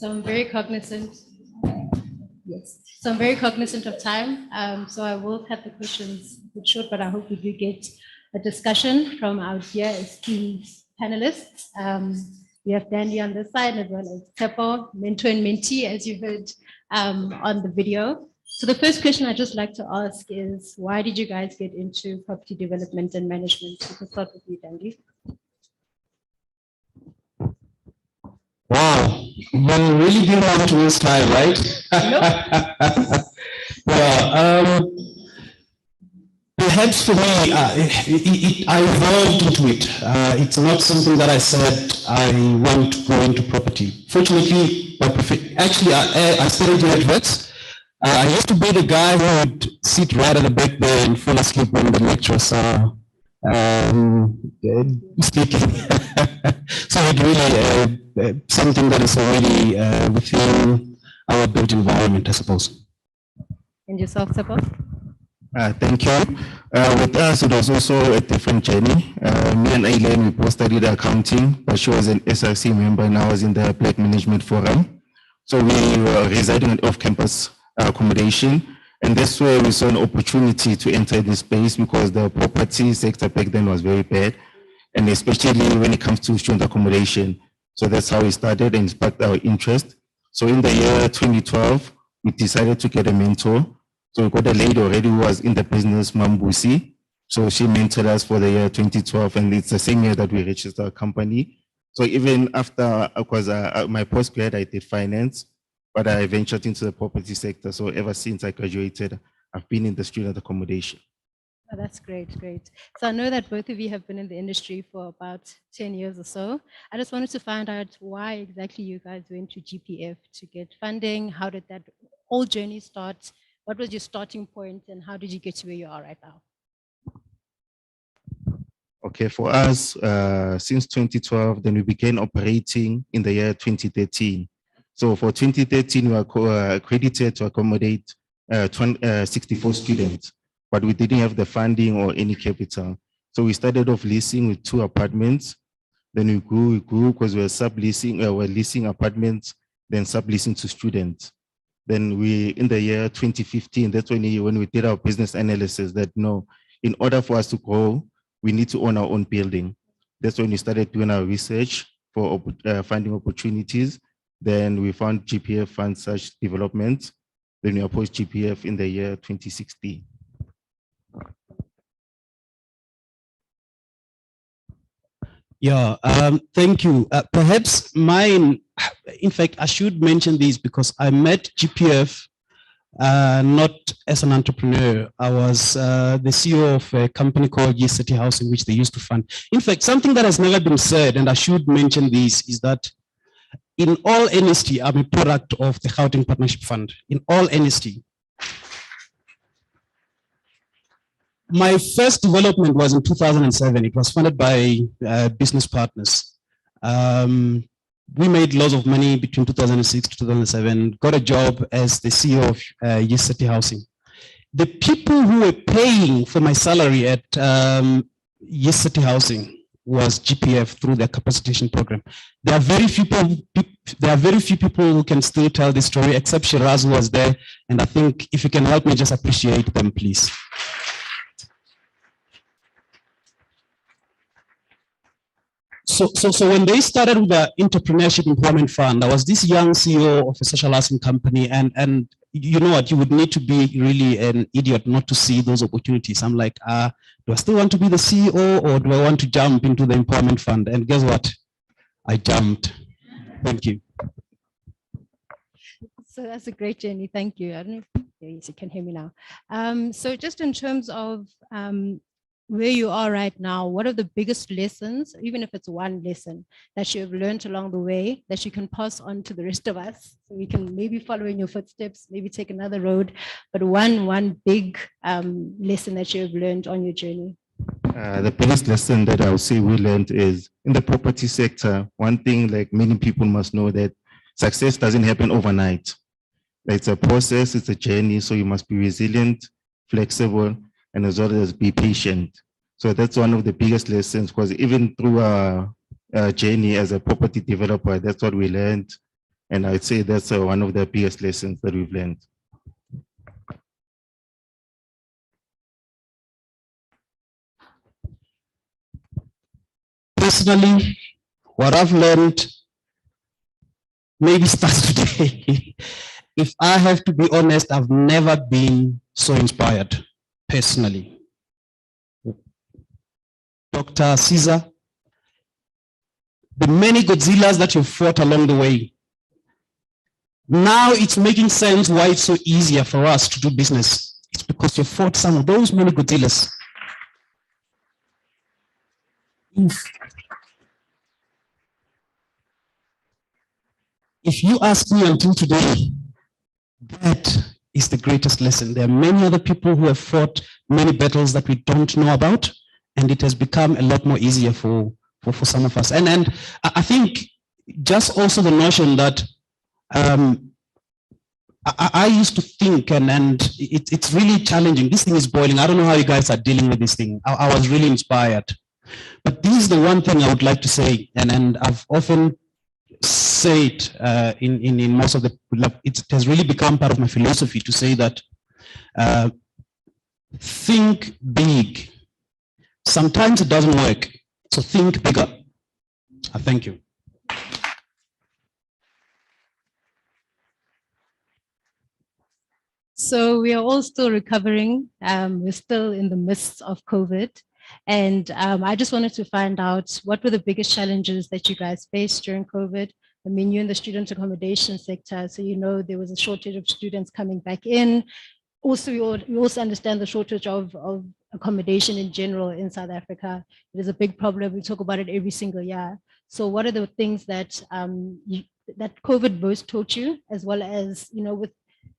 So I'm very cognizant. Yes. So I'm very cognizant of time. So I will cut the questions a bit short, but I hope we do get a discussion from our dear esteemed panelists. We have Dandy on this side as well as Tepo, mentor and mentee, as you heard on the video. So the first question I'd just like to ask is, why did you guys get into property development and management? We can start with you, Dandy. Wow, you really didn't want to waste time, right? Well, perhaps for me, I evolved into it. It's not something that I said I want to go into property. Fortunately, actually, I studied in adverts. I used to be the guy who would sit right at the back there and fall asleep when the lecturers are speaking. So it really something that is already within our built environment, I suppose. And yourself, Tepo? Thank you. With us, it was also a different journey. Me and Aileen, we both studied accounting, but she was an SRC member and I was in the Black Management Forum. So we were residing in off-campus accommodation. And that's where we saw an opportunity to enter this space because the property sector back then was very bad. And especially when it comes to student accommodation. So that's how we started and sparked our interest. So in the year 2012, we decided to get a mentor. So we got a lady already who was in the business, Mambusi. So she mentored us for the year 2012, and it's the same year that we registered our company. So even after, because my postgrad, I did finance, but I ventured into the property sector. So ever since I graduated, I've been in the student accommodation. Oh, that's great, great. So I know that both of you have been in the industry for about 10 years or so. I just wanted to find out why exactly you guys went to GPF to get funding. How did that whole journey start? What was your starting point and how did you get to where you are right now? Okay, for us, since 2012, then we began operating in the year 2013. So for 2013, we were accredited to accommodate 64 students, but we didn't have the funding or any capital. So we started off leasing with 2 apartments. Then we grew because we were subleasing, we're leasing apartments, then subleasing to students. Then we, in the year 2015, that's when we did our business analysis that no, in order for us to grow, we need to own our own building. That's when we started doing our research for finding opportunities. Then we found GPF funds such developments. Then we approached GPF in the year 2016. Yeah, thank you. Perhaps mine, in fact, I should mention this because I met GPF not as an entrepreneur. I was the CEO of a company called Yes City Housing, which they used to fund. In fact, something that has never been said, and I should mention this, is that in all honesty, I'm a product of the Gauteng Partnership Fund. In all honesty. My first development was in 2007. It was funded by business partners. We made lots of money between 2006 to 2007, got a job as the CEO of Yes City Housing. The people who were paying for my salary at Yes City Housing was GPF through their capacitation program. There are very few people who can still tell this story, except Shiraz, who was there. And I think if you can help me just appreciate them, please. So when they started with the Entrepreneurship Employment Fund, I was this young CEO of a social housing company, and you know what, you would need to be really an idiot not to see those opportunities. I'm like, do I still want to be the CEO or do I want to jump into the employment fund? And guess what? I jumped. Thank you. So that's a great journey. Thank you. I don't know if yes, you can hear me now. So just in terms of where you are right now, what are the biggest lessons, even if it's one lesson that you have learned along the way that you can pass on to the rest of us? So we can maybe follow in your footsteps, maybe take another road, but one big lesson that you have learned on your journey. The biggest lesson that I would say we learned is in the property sector, one thing like many people must know that success doesn't happen overnight. It's a process, it's a journey, so you must be resilient, flexible, and as well as be patient. So that's one of the biggest lessons, because even through our journey as a property developer, that's what we learned. And I'd say that's one of the biggest lessons that we've learned. Personally, what I've learned maybe starts today. If I have to be honest, I've never been so inspired personally. Dr. Sisa, the many Godzillas that you've fought along the way, now it's making sense why it's so easier for us to do business. It's because you fought some of those many Godzillas. If you ask me until today, that is the greatest lesson. There are many other people who have fought many battles that we don't know about, and it has become a lot more easier for some of us. And I think just also the notion that I used to think, and it's really challenging. This thing is boiling. I don't know how you guys are dealing with this thing. I was really inspired. But this is the one thing I would like to say, and I've often said in most of the, it has really become part of my philosophy to say that think big. Sometimes it doesn't work, so think bigger. Thank you. So we are all still recovering. We're still in the midst of COVID. And I just wanted to find out what were the biggest challenges that you guys faced during COVID. I mean, you're in the student accommodation sector, so you know there was a shortage of students coming back in. Also, we also understand the shortage of accommodation in general in South Africa. It is a big problem. We talk about it every single year. So what are the things that that COVID both taught you, as well as, you know, with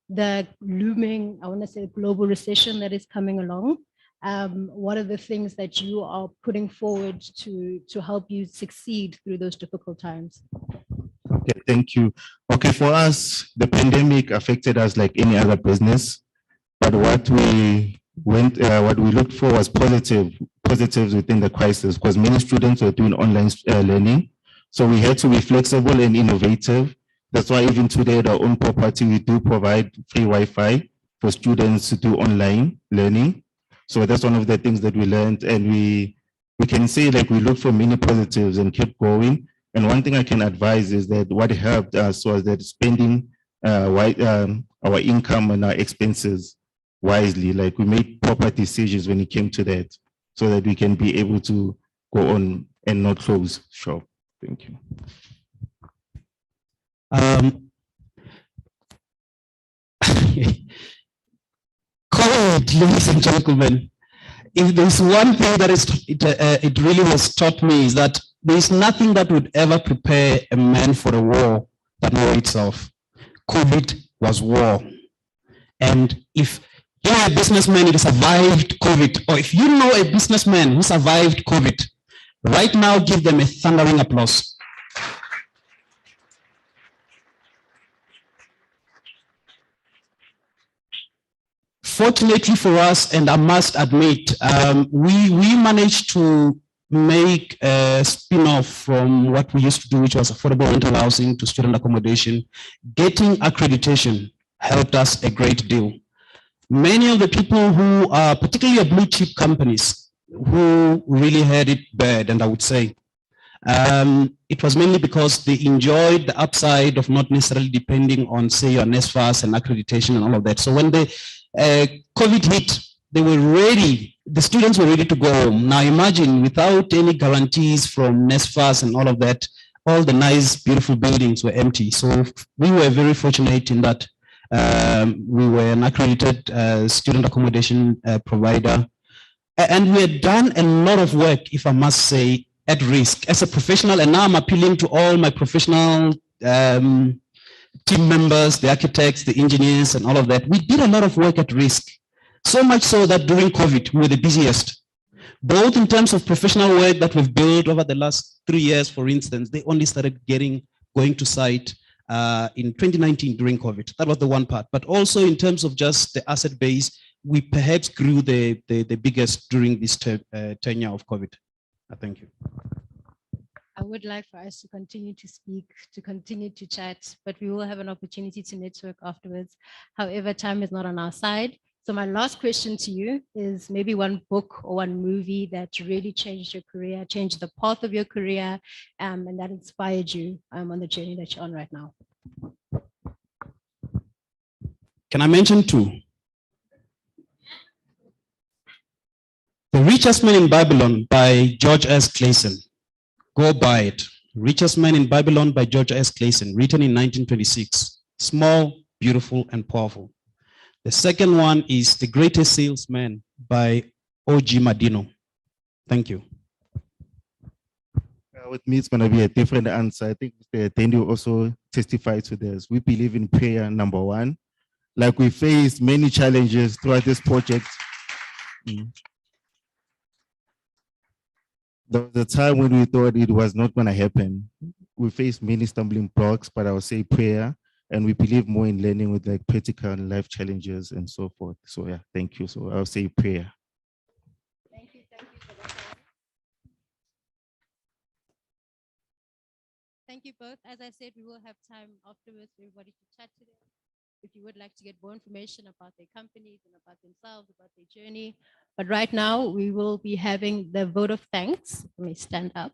the looming, I want to say, global recession that is coming along? What are the things that you are putting forward to help you succeed through those difficult times? Okay, thank you. Okay, for us, the pandemic affected us like any other business, but what we looked for was positives within the crisis, because many students were doing online learning. So we had to be flexible and innovative. That's why even today at our own property, we do provide free Wi-Fi for students to do online learning. So that's one of the things that we learned, and we can say like we looked for many positives and kept going. And one thing I can advise is that what helped us was that spending our income and our expenses wisely. Like we made proper decisions when it came to that, so that we can be able to go on and not close shop. Thank you. COVID, ladies and gentlemen, if there's one thing that it really has taught me is that there's nothing that would ever prepare a man for a war than war itself. COVID was war. And if you're a businessman who survived COVID, or if you know a businessman who survived COVID, right now give them a thundering applause. Fortunately for us, and I must admit, we managed to make a spin-off from what we used to do, which was affordable rental housing to student accommodation. Getting accreditation helped us a great deal. Many of the people who are particularly blue chip companies who really had it bad, and I would say, it was mainly because they enjoyed the upside of not necessarily depending on, say, your NSFAS and accreditation and all of that. So when the COVID hit, they were ready, the students were ready to go home. Now imagine, without any guarantees from NSFAS and all of that, all the nice, beautiful buildings were empty. So we were very fortunate in that we were an accredited student accommodation provider. And we had done a lot of work, if I must say, at risk as a professional. And now I'm appealing to all my professional team members, the architects, the engineers, and all of that. We did a lot of work at risk. So much so that during COVID, we were the busiest. Both in terms of professional work that we've built over the last 3 years, for instance, they only started going to site in 2019 during COVID. That was the one part. But also in terms of just the asset base, we perhaps grew the biggest during this tenure of COVID. Thank you. I would like for us to continue to speak, to continue to chat, but we will have an opportunity to network afterwards. However, time is not on our side. So my last question to you is maybe one book or one movie that really changed your career, changed the path of your career, and that inspired you on the journey that you're on right now. Can I mention two? The Richest Man in Babylon by George S. Clason. Go buy it. Richest Man in Babylon by George S. Clason, written in 1926. Small, beautiful, and powerful. The second one is The Greatest Salesman by O.G. Madino. Thank you. With me, it's going to be a different answer. I think Mr. Tendi also testified to this. We believe in prayer, number one. Like we faced many challenges throughout this project. There was a time when we thought it was not going to happen. We faced many stumbling blocks, but I would say prayer, and we believe more in learning with like practical and life challenges and so forth. So yeah, thank you. So I'll say prayer. Thank you for that. Thank you both. As I said, we will have time afterwards for everybody to chat today. If you would like to get more information about their companies and about themselves, about their journey. But right now, we will be having the vote of thanks. Let me stand up.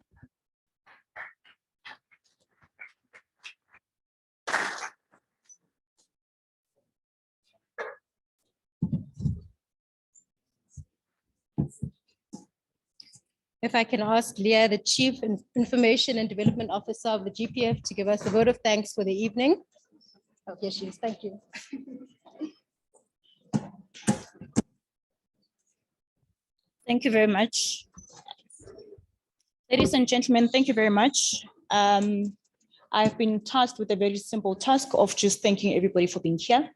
if I can ask Leah, the Chief Information and Development Officer of the GPF, to give us a vote of thanks for the evening. Oh, here she is. Thank you. Thank you very much. Ladies and gentlemen, thank you very much. I've been tasked with a very simple task of just thanking everybody for being here.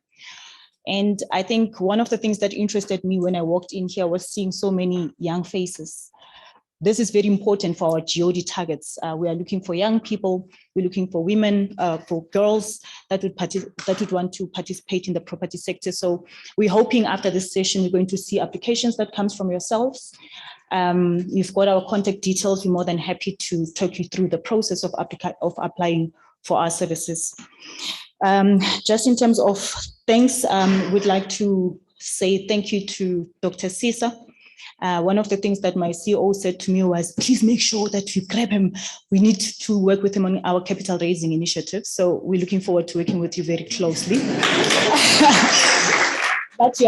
And I think one of the things that interested me when I walked in here was seeing so many young faces. This is very important for our GOD targets. We are looking for young people, we're looking for women, for girls that would want to participate in the property sector. So we're hoping after this session, we're going to see applications that comes from yourselves. You've got our contact details. We're more than happy to talk you through the process of applying for our services. Just in terms of thanks, we'd like to say thank you to Dr. Sisa. One of the things that my CEO said to me was, please make sure that you grab him. We need to work with him on our capital raising initiative. So we're looking forward to working with you very closely. Dr.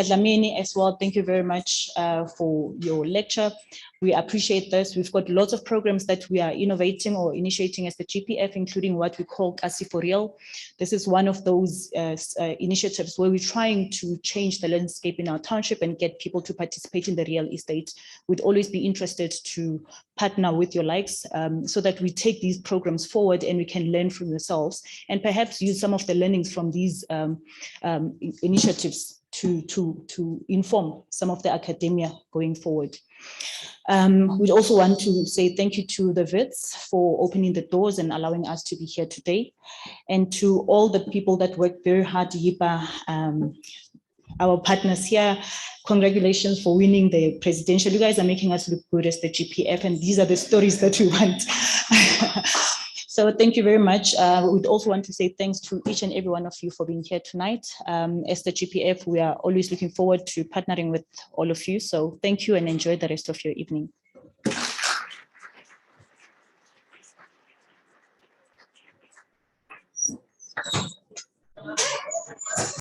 Dlamini as well, thank you very much for your lecture. We appreciate this. We've got lots of programs that we are innovating or initiating as the GPF, including what we call Kasi for Real. This is one of those initiatives where we're trying to change the landscape in our township and get people to participate in the real estate. We'd always be interested to partner with your likes so that we take these programs forward and we can learn from yourselves and perhaps use some of the learnings from these initiatives to inform some of the academia going forward. We'd also want to say thank you to the VITs for opening the doors and allowing us to be here today. And to all the people that worked very hard, YIPA, our partners here, congratulations for winning the presidential. You guys are making us look good as the GPF, and these are the stories that we want. So thank you very much. We'd also want to say thanks to each and every one of you for being here tonight. As the GPF, we are always looking forward to partnering with all of you. So thank you and enjoy the rest of your evening.